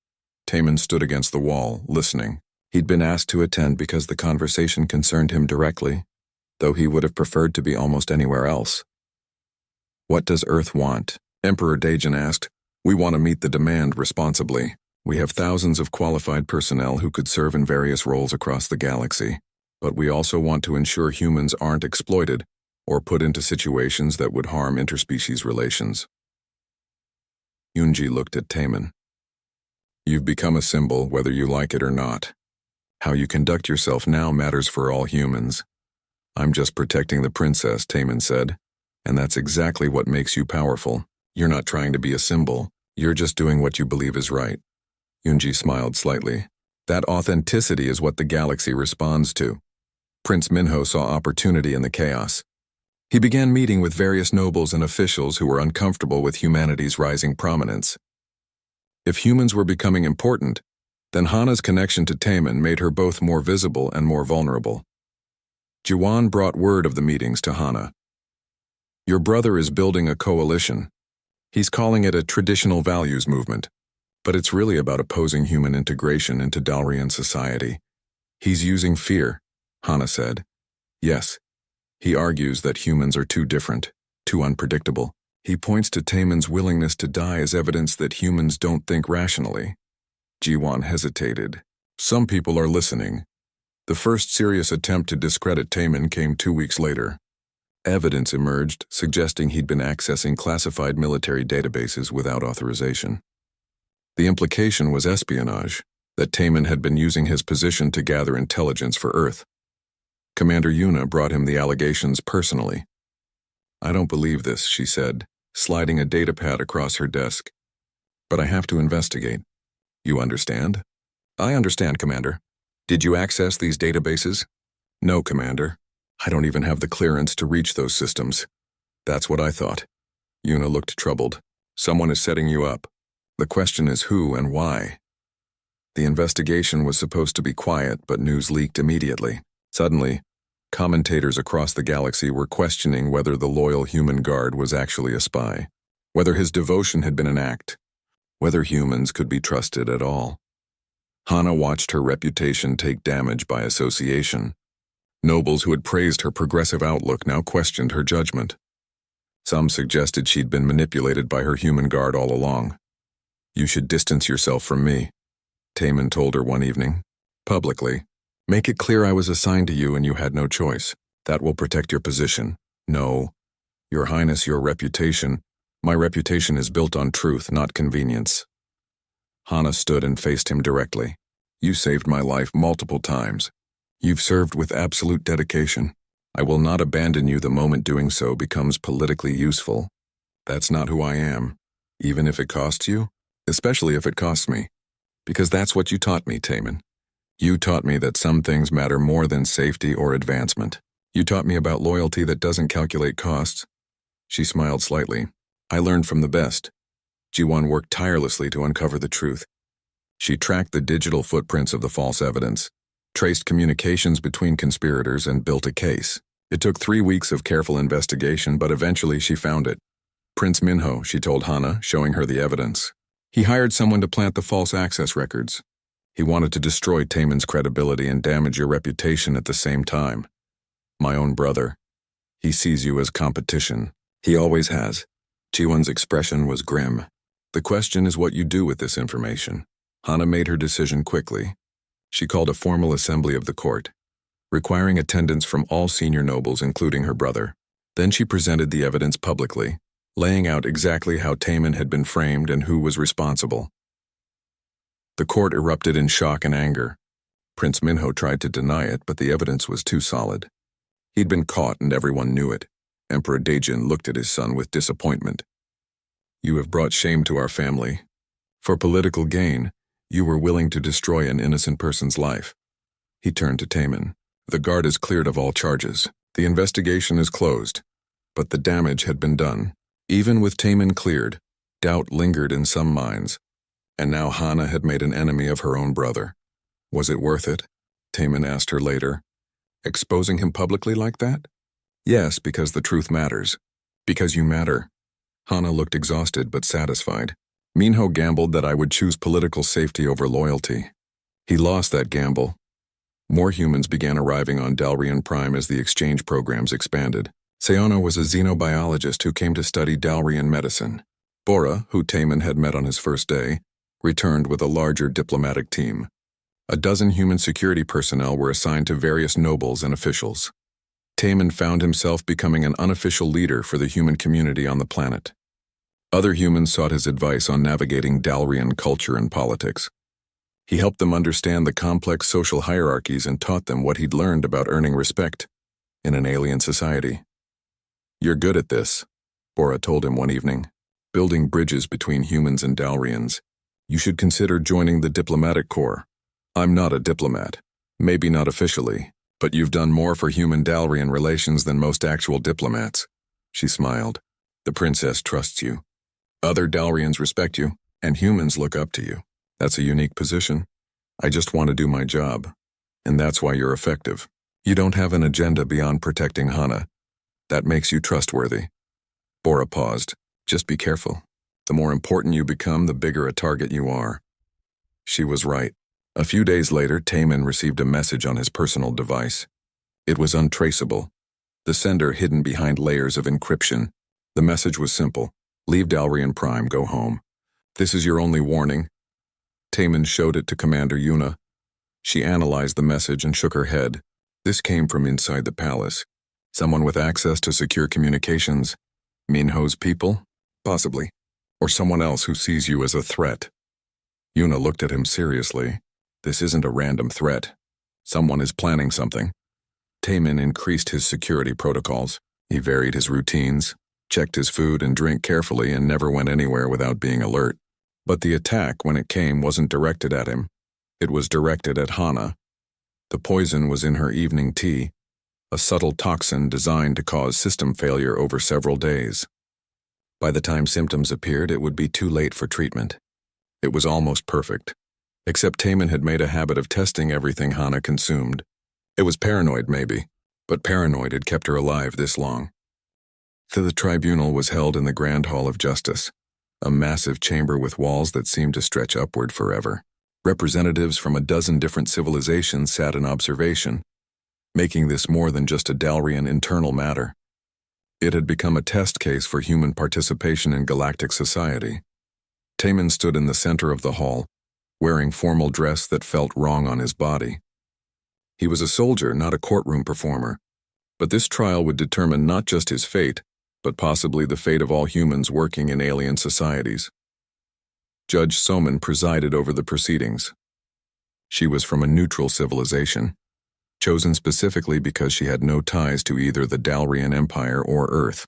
Taemin stood against the wall, listening. He'd been asked to attend because the conversation concerned him directly, though he would have preferred to be almost anywhere else. "What does Earth want?" Emperor Daejan asked. "We want to meet the demand responsibly. We have thousands of qualified personnel who could serve in various roles across the galaxy, but we also want to ensure humans aren't exploited or put into situations that would harm interspecies relations." Yunji looked at Taemin. "You've become a symbol, whether you like it or not. How you conduct yourself now matters for all humans." "I'm just protecting the princess," Taemin said, "and that's exactly what makes you powerful. You're not trying to be a symbol. You're just doing what you believe is right." Yunji smiled slightly. "That authenticity is what the galaxy responds to." Prince Minho saw opportunity in the chaos. He began meeting with various nobles and officials who were uncomfortable with humanity's rising prominence. If humans were becoming important, then Hana's connection to Taemin made her both more visible and more vulnerable. Jiwan brought word of the meetings to Hana. "Your brother is building a coalition. He's calling it a traditional values movement, but it's really about opposing human integration into Dalrian society. He's using fear," Hana said. "Yes. He argues that humans are too different, too unpredictable. He points to Taemin's willingness to die as evidence that humans don't think rationally." Jiwan hesitated. "Some people are listening. The first serious attempt to discredit Taemin came 2 weeks later. Evidence emerged suggesting he'd been accessing classified military databases without authorization. The implication was espionage, that Taman had been using his position to gather intelligence for Earth. Commander Yuna brought him the allegations personally. "I don't believe this," she said, sliding a datapad across her desk. "But I have to investigate. You understand?" "I understand, Commander. Did you access these databases?" "No, Commander. I don't even have the clearance to reach those systems." "That's what I thought." Yuna looked troubled. "Someone is setting you up. The question is who and why." The investigation was supposed to be quiet, but news leaked immediately. Suddenly, commentators across the galaxy were questioning whether the loyal human guard was actually a spy, whether his devotion had been an act, whether humans could be trusted at all. Hana watched her reputation take damage by association. Nobles who had praised her progressive outlook now questioned her judgment. Some suggested she'd been manipulated by her human guard all along. "You should distance yourself from me," Taman told her one evening. "Publicly. Make it clear I was assigned to you and you had no choice. That will protect your position." "No. Your Highness, your reputation. My reputation is built on truth, not convenience." Hana stood and faced him directly. "You saved my life multiple times. You've served with absolute dedication. I will not abandon you the moment doing so becomes politically useful. That's not who I am, even if it costs you, especially if it costs me. Because that's what you taught me, Taman. You taught me that some things matter more than safety or advancement. You taught me about loyalty that doesn't calculate costs." She smiled slightly. "I learned from the best." Ji-won worked tirelessly to uncover the truth. She tracked the digital footprints of the false evidence, traced communications between conspirators, and built a case. It took 3 weeks of careful investigation, but eventually she found it. "Prince Minho," she told Hana, showing her the evidence. "He hired someone to plant the false access records. He wanted to destroy Taman's credibility and damage your reputation at the same time. My own brother. He sees you as competition. He always has." Ji-won's expression was grim. "The question is what you do with this information." Hana made her decision quickly. She called a formal assembly of the court, requiring attendance from all senior nobles, including her brother. Then she presented the evidence publicly, laying out exactly how Taman had been framed and who was responsible. The court erupted in shock and anger. Prince Minho tried to deny it, but the evidence was too solid. He'd been caught and everyone knew it. Emperor Daejin looked at his son with disappointment. "You have brought shame to our family. For political gain, you were willing to destroy an innocent person's life." He turned to Taman. "The guard is cleared of all charges. The investigation is closed. But the damage had been done. Even with Taman cleared, doubt lingered in some minds. And now Hana had made an enemy of her own brother. Was it worth it?" Taman asked her later. "Exposing him publicly like that?" "Yes, because the truth matters. Because you matter." Hana looked exhausted but satisfied. "Minho gambled that I would choose political safety over loyalty. He lost that gamble." More humans began arriving on Dalrian Prime as the exchange programs expanded. Seono was a xenobiologist who came to study Dalrian medicine. Bora, who Taman had met on his first day, returned with a larger diplomatic team. A dozen human security personnel were assigned to various nobles and officials. Taman found himself becoming an unofficial leader for the human community on the planet. Other humans sought his advice on navigating Dalrian culture and politics. He helped them understand the complex social hierarchies and taught them what he'd learned about earning respect in an alien society. "You're good at this," Bora told him one evening, "building bridges between humans and Dalrians. You should consider joining the diplomatic corps. I'm not a diplomat, maybe not officially, but you've done more for human-Dalrian relations than most actual diplomats." She smiled. "The princess trusts you. Other Dalrians respect you, and humans look up to you. That's a unique position. I just want to do my job, and that's why you're effective. You don't have an agenda beyond protecting Hana. That makes you trustworthy." Bora paused. "Just be careful. The more important you become, the bigger a target you are." She was right. A few days later, Taman received a message on his personal device. It was untraceable, the sender hidden behind layers of encryption. The message was simple: "Leave Dalrian Prime, go home. This is your only warning." Taman showed it to Commander Yuna. She analyzed the message and shook her head. This came from inside the palace. Someone with access to secure communications. Minho's people? Possibly. Or someone else who sees you as a threat. Yuna looked at him seriously. This isn't a random threat. Someone is planning something. Taman increased his security protocols. He varied his routines, checked his food and drink carefully, and never went anywhere without being alert. But the attack, when it came, wasn't directed at him. It was directed at Hana. The poison was in her evening tea, a subtle toxin designed to cause system failure over several days. By the time symptoms appeared, it would be too late for treatment. It was almost perfect. Except Taman had made a habit of testing everything Hana consumed. It was paranoid, maybe, but paranoid had kept her alive this long. The tribunal was held in the Grand Hall of Justice, a massive chamber with walls that seemed to stretch upward forever. Representatives from a dozen different civilizations sat in observation, making this more than just a Dalrian internal matter. It had become a test case for human participation in galactic society. Taman stood in the center of the hall, wearing formal dress that felt wrong on his body. He was a soldier, not a courtroom performer, but this trial would determine not just his fate, but possibly the fate of all humans working in alien societies. Judge Soman presided over the proceedings. She was from a neutral civilization, chosen specifically because she had no ties to either the Dalrian Empire or Earth.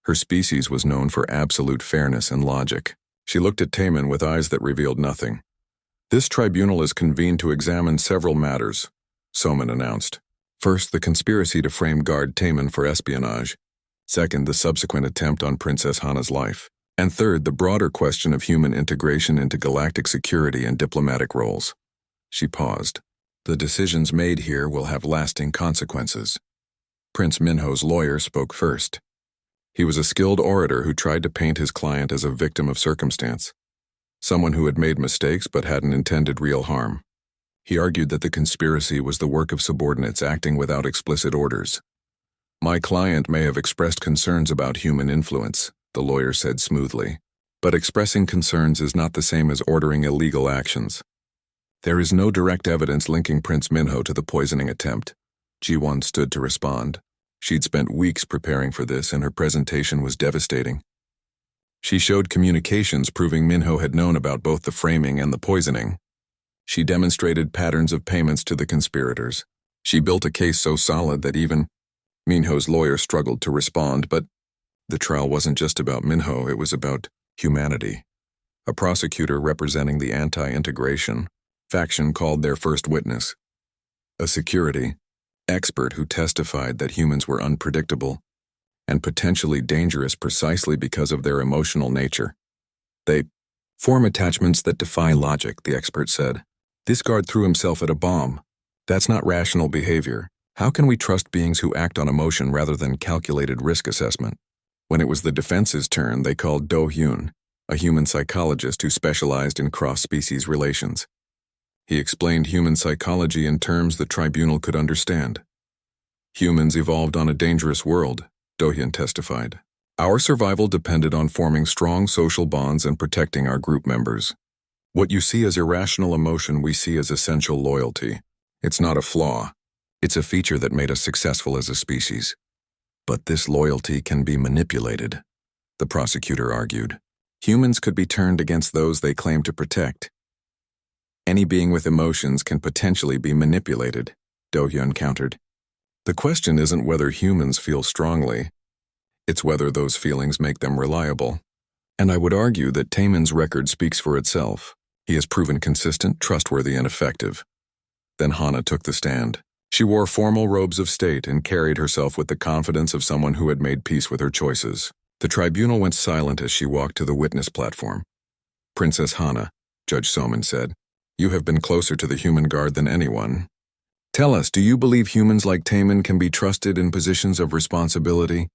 Her species was known for absolute fairness and logic. She looked at Taman with eyes that revealed nothing. This tribunal is convened to examine several matters, Soman announced. First, the conspiracy to frame guard Taman for espionage. Second, the subsequent attempt on Princess Hana's life. And third, the broader question of human integration into galactic security and diplomatic roles. She paused. The decisions made here will have lasting consequences. Prince Minho's lawyer spoke first. He was a skilled orator who tried to paint his client as a victim of circumstance, someone who had made mistakes but hadn't intended real harm. He argued that the conspiracy was the work of subordinates acting without explicit orders. My client may have expressed concerns about human influence, the lawyer said smoothly, but expressing concerns is not the same as ordering illegal actions. There is no direct evidence linking Prince Minho to the poisoning attempt. Ji-won stood to respond. She'd spent weeks preparing for this, and her presentation was devastating. She showed communications proving Minho had known about both the framing and the poisoning. She demonstrated patterns of payments to the conspirators. She built a case so solid that even Minho's lawyer struggled to respond, but the trial wasn't just about Minho, it was about humanity. A prosecutor representing the anti-integration faction called their first witness, a security expert who testified that humans were unpredictable and potentially dangerous precisely because of their emotional nature. They form attachments that defy logic, the expert said. This guard threw himself at a bomb. That's not rational behavior. How can we trust beings who act on emotion rather than calculated risk assessment? When it was the defense's turn, they called Do-hyun, a human psychologist who specialized in cross-species relations. He explained human psychology in terms the tribunal could understand. Humans evolved on a dangerous world, Do-hyun testified. Our survival depended on forming strong social bonds and protecting our group members. What you see as irrational emotion we see as essential loyalty. It's not a flaw. It's a feature that made us successful as a species. But this loyalty can be manipulated, the prosecutor argued. Humans could be turned against those they claim to protect. Any being with emotions can potentially be manipulated, Do-hyun countered. The question isn't whether humans feel strongly, it's whether those feelings make them reliable. And I would argue that Taman's record speaks for itself. He has proven consistent, trustworthy, and effective. Then Hana took the stand. She wore formal robes of state and carried herself with the confidence of someone who had made peace with her choices. The tribunal went silent as she walked to the witness platform. Princess Hana, Judge Soman said, you have been closer to the human guard than anyone. Tell us, do you believe humans like Taman can be trusted in positions of responsibility?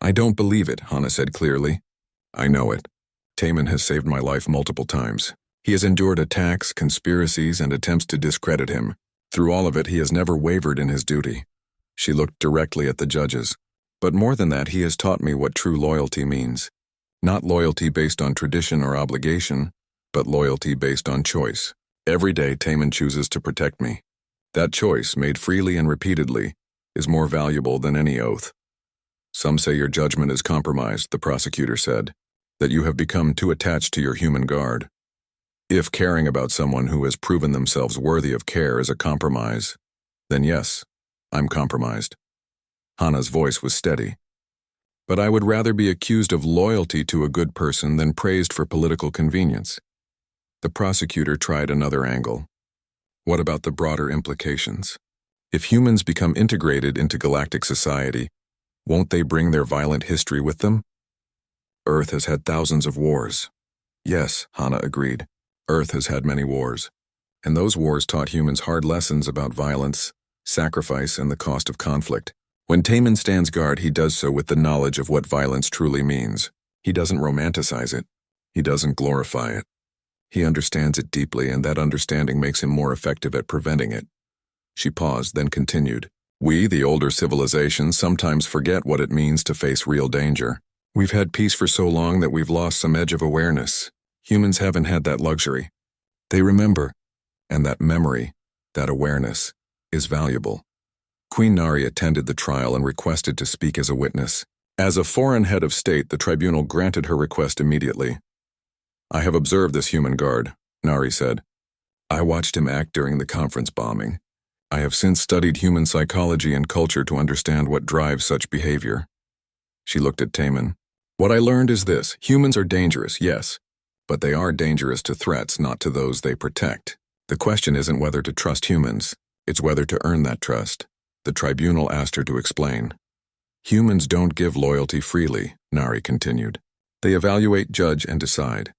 I don't believe it, Hana said clearly. I know it. Taman has saved my life multiple times. He has endured attacks, conspiracies, and attempts to discredit him. Through all of it, he has never wavered in his duty. She looked directly at the judges. But more than that, he has taught me what true loyalty means. Not loyalty based on tradition or obligation, but loyalty based on choice. Every day, Taman chooses to protect me. That choice, made freely and repeatedly, is more valuable than any oath. Some say your judgment is compromised, the prosecutor said, that you have become too attached to your human guard. If caring about someone who has proven themselves worthy of care is a compromise, then yes, I'm compromised. Hana's voice was steady. But I would rather be accused of loyalty to a good person than praised for political convenience. The prosecutor tried another angle. What about the broader implications? If humans become integrated into galactic society, won't they bring their violent history with them? Earth has had thousands of wars. Yes, Hana agreed. Earth has had many wars. And those wars taught humans hard lessons about violence, sacrifice, and the cost of conflict. When Taman stands guard, he does so with the knowledge of what violence truly means. He doesn't romanticize it. He doesn't glorify it. He understands it deeply, and that understanding makes him more effective at preventing it. She paused, then continued. We, the older civilizations, sometimes forget what it means to face real danger. We've had peace for so long that we've lost some edge of awareness. Humans haven't had that luxury. They remember, and that memory, that awareness, is valuable. Queen Nari attended the trial and requested to speak as a witness. As a foreign head of state, the tribunal granted her request immediately. I have observed this human guard, Nari said. I watched him act during the conference bombing. I have since studied human psychology and culture to understand what drives such behavior. She looked at Taman. What I learned is this: humans are dangerous, yes, but they are dangerous to threats, not to those they protect. The question isn't whether to trust humans, it's whether to earn that trust. The tribunal asked her to explain. Humans don't give loyalty freely, Nari continued. They evaluate, judge, and decide.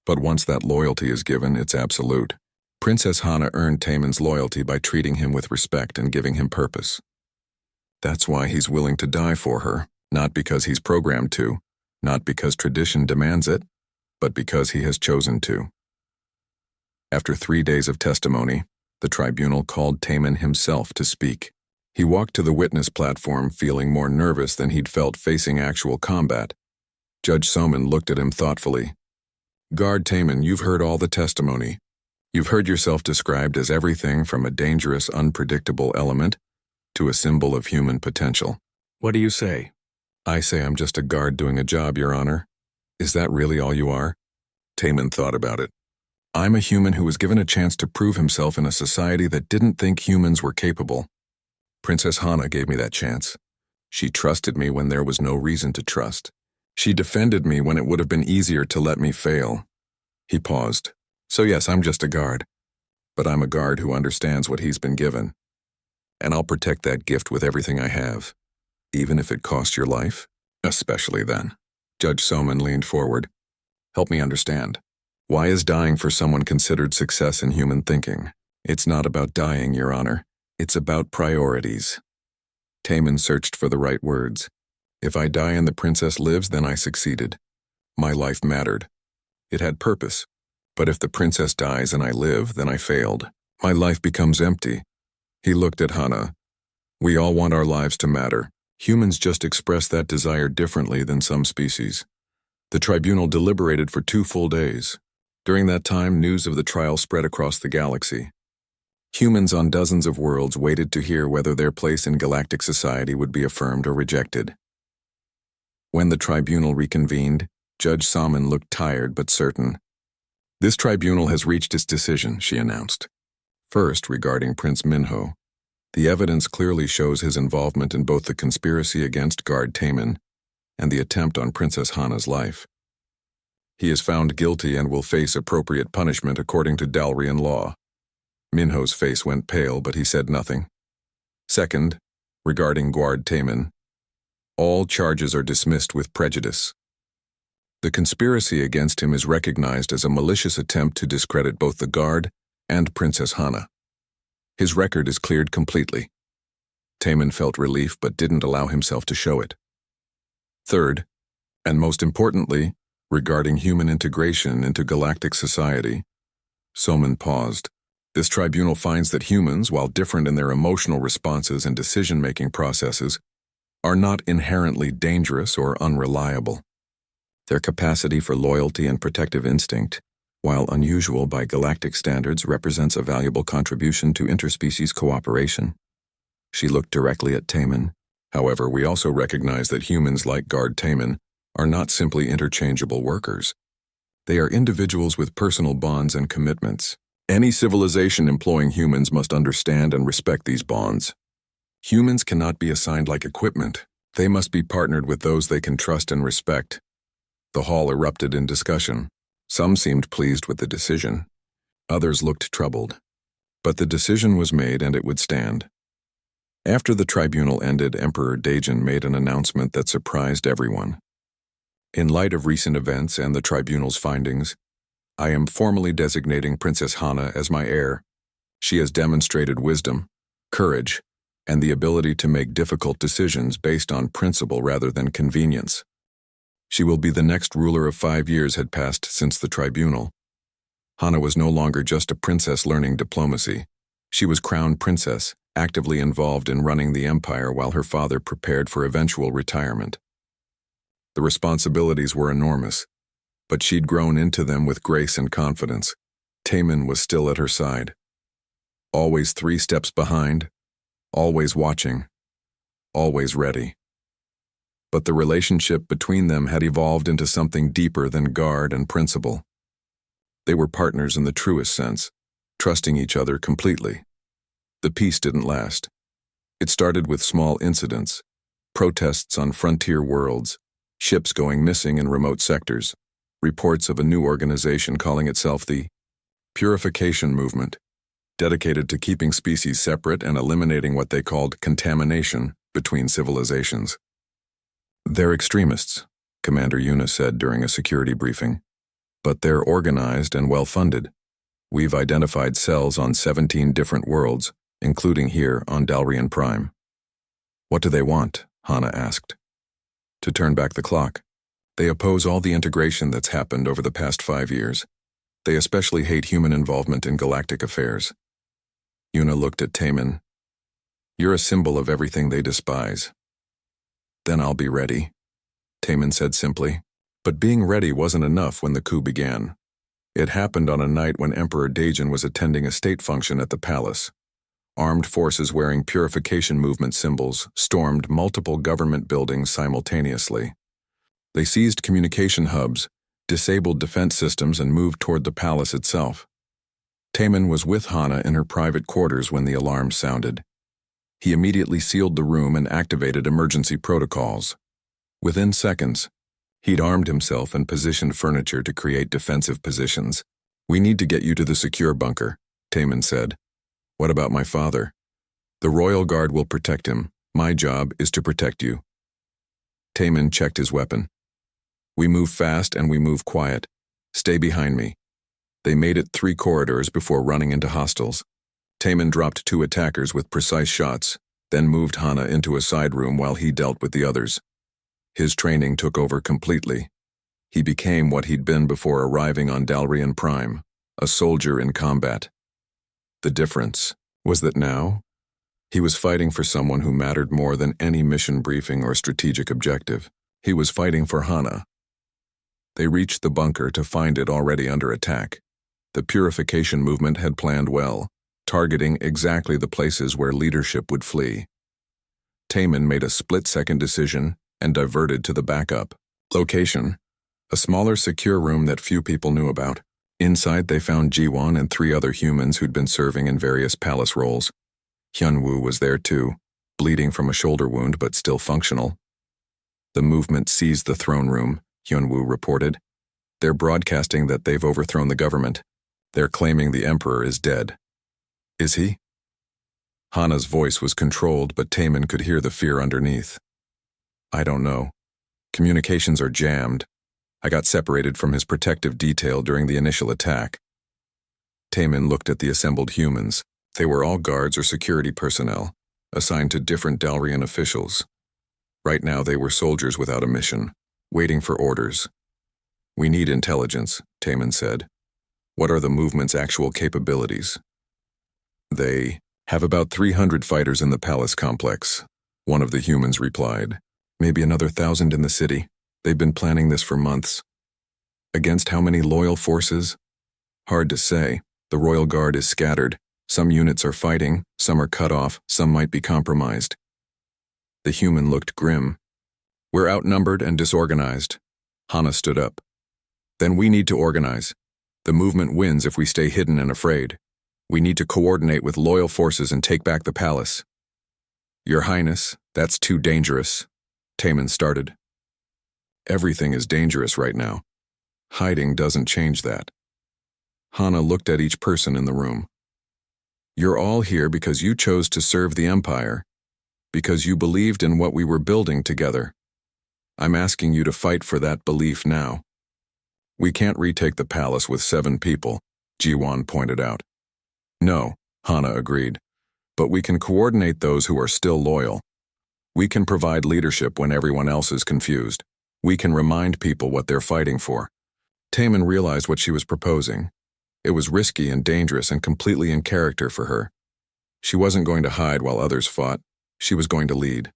But once that loyalty is given, it's absolute. Princess Hana earned Taman's loyalty by treating him with respect and giving him purpose. That's why he's willing to die for her, not because he's programmed to, not because tradition demands it, but because he has chosen to. After 3 days of testimony, the tribunal called Taman himself to speak. He walked to the witness platform feeling more nervous than he'd felt facing actual combat. Judge Soman looked at him thoughtfully. Guard Taman, you've heard all the testimony. You've heard yourself described as everything from a dangerous, unpredictable element to a symbol of human potential. What do you say? I say I'm just a guard doing a job, Your Honor. Is that really all you are? Taman thought about it. I'm a human who was given a chance to prove himself in a society that didn't think humans were capable. Princess Hana gave me that chance. She trusted me when there was no reason to trust. She defended me when it would have been easier to let me fail. He paused. So yes, I'm just a guard. But I'm a guard who understands what he's been given. And I'll protect that gift with everything I have. Even if it costs your life? Especially then. Judge Soman leaned forward. Help me understand. Why is dying for someone considered success in human thinking? It's not about dying, Your Honor. It's about priorities. Taman searched for the right words. If I die and the princess lives, then I succeeded. My life mattered. It had purpose. But if the princess dies and I live, then I failed. My life becomes empty. He looked at Hana. We all want our lives to matter. Humans just express that desire differently than some species. The tribunal deliberated for 2 full days. During that time, news of the trial spread across the galaxy. Humans on dozens of worlds waited to hear whether their place in galactic society would be affirmed or rejected. When the tribunal reconvened, Judge Soman looked tired but certain. This tribunal has reached its decision, she announced. First, regarding Prince Minho. The evidence clearly shows his involvement in both the conspiracy against Guard Taman and the attempt on Princess Hana's life. He is found guilty and will face appropriate punishment according to Dalrian law. Minho's face went pale, but he said nothing. Second, regarding Guard Taman, all charges are dismissed with prejudice. The conspiracy against him is recognized as a malicious attempt to discredit both the Guard and Princess Hana. His record is cleared completely. Taman felt relief but didn't allow himself to show it. Third, and most importantly, regarding human integration into galactic society, Soman paused. This tribunal finds that humans, while different in their emotional responses and decision-making processes, are not inherently dangerous or unreliable. Their capacity for loyalty and protective instinct, while unusual by galactic standards, represents a valuable contribution to interspecies cooperation. She looked directly at Taman. However, we also recognize that humans like Guard Taman are not simply interchangeable workers. They are individuals with personal bonds and commitments. Any civilization employing humans must understand and respect these bonds. Humans cannot be assigned like equipment. They must be partnered with those they can trust and respect. The hall erupted in discussion. Some seemed pleased with the decision. Others looked troubled. But the decision was made and it would stand. After the tribunal ended, Emperor Daejin made an announcement that surprised everyone. In light of recent events and the tribunal's findings, I am formally designating Princess Hana as my heir. She has demonstrated wisdom, courage, and the ability to make difficult decisions based on principle rather than convenience. She will be the next ruler of 5 years had passed since the tribunal. Hana was no longer just a princess learning diplomacy. She was crown princess, actively involved in running the empire while her father prepared for eventual retirement. The responsibilities were enormous, but she'd grown into them with grace and confidence. Taemin was still at her side. Always 3 steps behind, always watching, always ready. But the relationship between them had evolved into something deeper than guard and principle. They were partners in the truest sense, trusting each other completely. The peace didn't last. It started with small incidents, protests on frontier worlds, ships going missing in remote sectors, reports of a new organization calling itself the Purification Movement, dedicated to keeping species separate and eliminating what they called contamination between civilizations. They're extremists, Commander Yuna said during a security briefing. But they're organized and well-funded. We've identified cells on 17 different worlds, including here on Dalrian Prime. What do they want? Hana asked. To turn back the clock. They oppose all the integration that's happened over the past 5 years. They especially hate human involvement in galactic affairs. Yuna looked at Taemin. You're a symbol of everything they despise. Then I'll be ready, Taemin said simply. But being ready wasn't enough when the coup began. It happened on a night when Emperor Daejin was attending a state function at the palace. Armed forces wearing purification movement symbols stormed multiple government buildings simultaneously. They seized communication hubs, disabled defense systems, and moved toward the palace itself. Taemin was with Hana in her private quarters when the alarm sounded. He immediately sealed the room and activated emergency protocols. Within seconds, he'd armed himself and positioned furniture to create defensive positions. We need to get you to the secure bunker, Taemin said. What about my father? The royal guard will protect him. My job is to protect you. Taemin checked his weapon. We move fast and we move quiet. Stay behind me. They made it 3 corridors before running into hostiles. Taemin dropped 2 attackers with precise shots, then moved Hana into a side room while he dealt with the others. His training took over completely. He became what he'd been before arriving on Dalrian Prime, a soldier in combat. The difference was that now, he was fighting for someone who mattered more than any mission briefing or strategic objective. He was fighting for Hana. They reached the bunker to find it already under attack. The purification movement had planned well, targeting exactly the places where leadership would flee. Taemin made a split-second decision and diverted to the backup location, a smaller secure room that few people knew about. Inside they found Jiwon and 3 other humans who'd been serving in various palace roles. Hyunwoo was there too, bleeding from a shoulder wound but still functional. The movement seized the throne room, Hyunwoo reported. They're broadcasting that they've overthrown the government. They're claiming the emperor is dead. Is he? Hana's voice was controlled, but Taemin could hear the fear underneath. I don't know. Communications are jammed. I got separated from his protective detail during the initial attack. Taemin looked at the assembled humans. They were all guards or security personnel, assigned to different Dalrian officials. Right now they were soldiers without a mission, waiting for orders. We need intelligence, Taemin said. What are the movement's actual capabilities? They have about 300 fighters in the palace complex, one of the humans replied. Maybe another 1,000 in the city. They've been planning this for months. Against how many loyal forces? Hard to say. The Royal Guard is scattered. Some units are fighting, some are cut off, some might be compromised. The human looked grim. We're outnumbered and disorganized. Hana stood up. Then we need to organize. The movement wins if we stay hidden and afraid. We need to coordinate with loyal forces and take back the palace. Your Highness, that's too dangerous, Taman started. Everything is dangerous right now. Hiding doesn't change that. Hana looked at each person in the room. You're all here because you chose to serve the Empire, because you believed in what we were building together. I'm asking you to fight for that belief now. We can't retake the palace with 7 people, Jiwan pointed out. No, Hana agreed, but we can coordinate those who are still loyal. We can provide leadership when everyone else is confused. We can remind people what they're fighting for. Taman realized what she was proposing. It was risky and dangerous and completely in character for her. She wasn't going to hide while others fought. She was going to lead.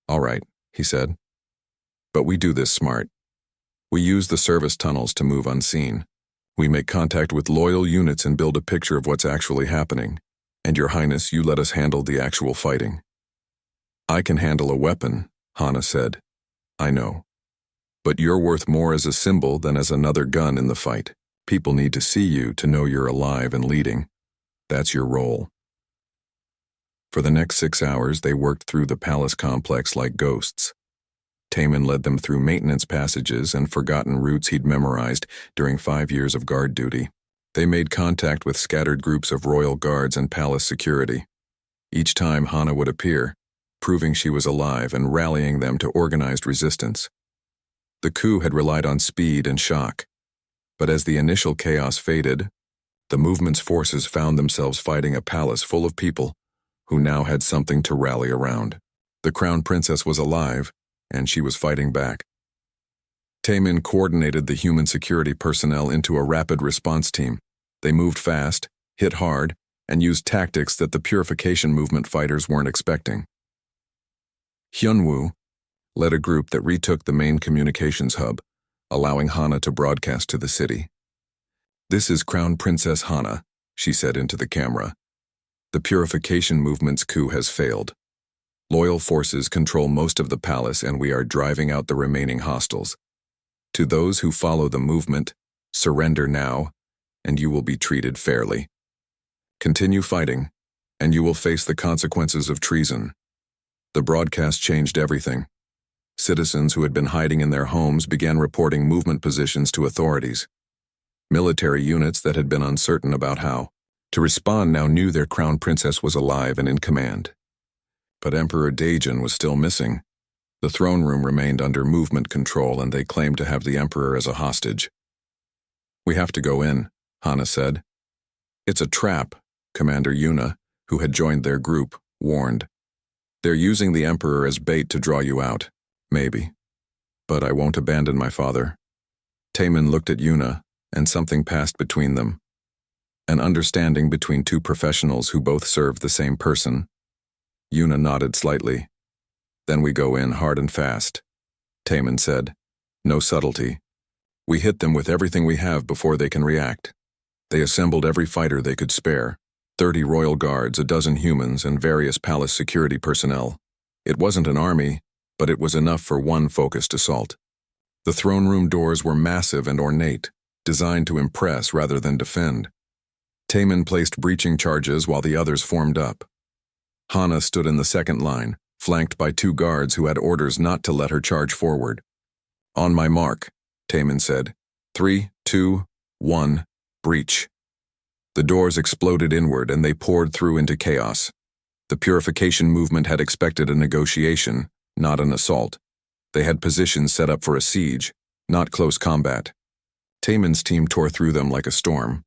All right, he said. But we do this smart. We use the service tunnels to move unseen. We make contact with loyal units and build a picture of what's actually happening. And Your Highness, you let us handle the actual fighting. I can handle a weapon, Hana said. I know. But you're worth more as a symbol than as another gun in the fight. People need to see you to know you're alive and leading. That's your role. For the next 6 hours, they worked through the palace complex like ghosts. Taman led them through maintenance passages and forgotten routes he'd memorized during 5 years of guard duty. They made contact with scattered groups of royal guards and palace security. Each time Hana would appear, proving she was alive and rallying them to organized resistance. The coup had relied on speed and shock. But as the initial chaos faded, the movement's forces found themselves fighting a palace full of people who now had something to rally around. The crown princess was alive, and she was fighting back. Taman coordinated the human security personnel into a rapid response team. They moved fast, hit hard, and used tactics that the purification movement fighters weren't expecting. Hyunwoo led a group that retook the main communications hub, allowing Hana to broadcast to the city. This is Crown Princess Hana, she said into the camera. The purification movement's coup has failed. Loyal forces control most of the palace and we are driving out the remaining hostiles. To those who follow the movement, surrender now, and you will be treated fairly. Continue fighting, and you will face the consequences of treason. The broadcast changed everything. Citizens who had been hiding in their homes began reporting movement positions to authorities. Military units that had been uncertain about how to respond now knew their crown princess was alive and in command. But Emperor Daejin was still missing. The throne room remained under movement control and they claimed to have the emperor as a hostage. We have to go in, Hana said. It's a trap, Commander Yuna, who had joined their group, warned. They're using the emperor as bait to draw you out. Maybe. But I won't abandon my father. Taman looked at Yuna, and something passed between them. An understanding between two professionals who both served the same person. Yuna nodded slightly. Then we go in hard and fast, Taman said. No subtlety. We hit them with everything we have before they can react. They assembled every fighter they could spare. 30 royal guards, a dozen humans, and various palace security personnel. It wasn't an army, but it was enough for one focused assault. The throne room doors were massive and ornate, designed to impress rather than defend. Taman placed breaching charges while the others formed up. Hana stood in the second line, flanked by 2 guards who had orders not to let her charge forward. On my mark, Taman said. 3, 2, 1, breach. The doors exploded inward and they poured through into chaos. The purification movement had expected a negotiation, not an assault. They had positions set up for a siege, not close combat. Taman's team tore through them like a storm.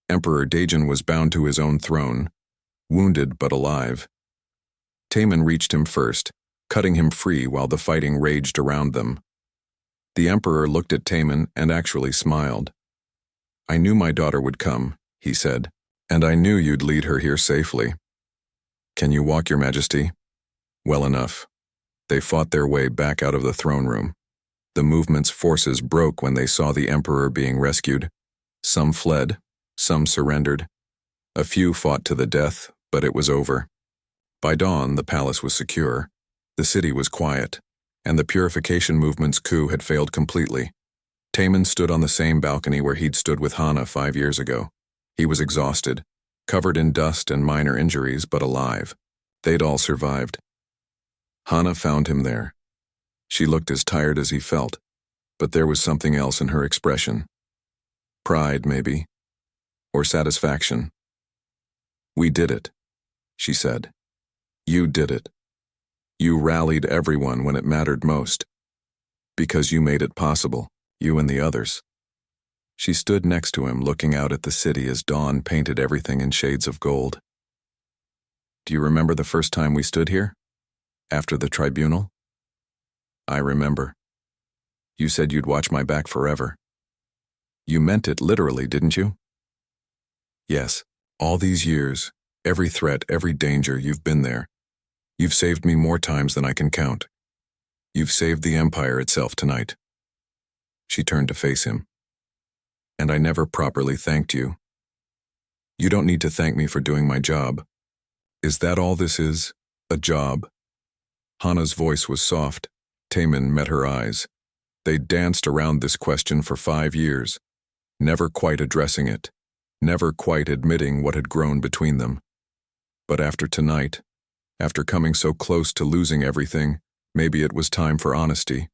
Emperor Daejin was bound to his own throne, wounded but alive. Taman reached him first, cutting him free while the fighting raged around them. The emperor looked at Taman and actually smiled. I knew my daughter would come, he said, and I knew you'd lead her here safely. Can you walk, Your Majesty? Well enough. They fought their way back out of the throne room. The movement's forces broke when they saw the emperor being rescued. Some fled, some surrendered. A few fought to the death, but it was over. By dawn, the palace was secure. The city was quiet, and the purification movement's coup had failed completely. Taman stood on the same balcony where he'd stood with Hana 5 years ago. He was exhausted, covered in dust and minor injuries, but alive. They'd all survived. Hana found him there. She looked as tired as he felt, but there was something else in her expression. Pride, maybe, or satisfaction. "We did it," she said. "You did it. You rallied everyone when it mattered most. Because you made it possible, you and the others." She stood next to him, looking out at the city as dawn painted everything in shades of gold. "Do you remember the first time we stood here? After the tribunal?" "I remember. You said you'd watch my back forever. You meant it literally, didn't you?" "Yes. All these years, every threat, every danger, you've been there. You've saved me more times than I can count. You've saved the Empire itself tonight." She turned to face him. "And I never properly thanked you. You don't need to thank me for doing my job. Is that all this is? A job?" Hana's voice was soft. Taman met her eyes. They'd danced around this question for 5 years, never quite addressing it, never quite admitting what had grown between them. But after tonight, after coming so close to losing everything, maybe it was time for honesty.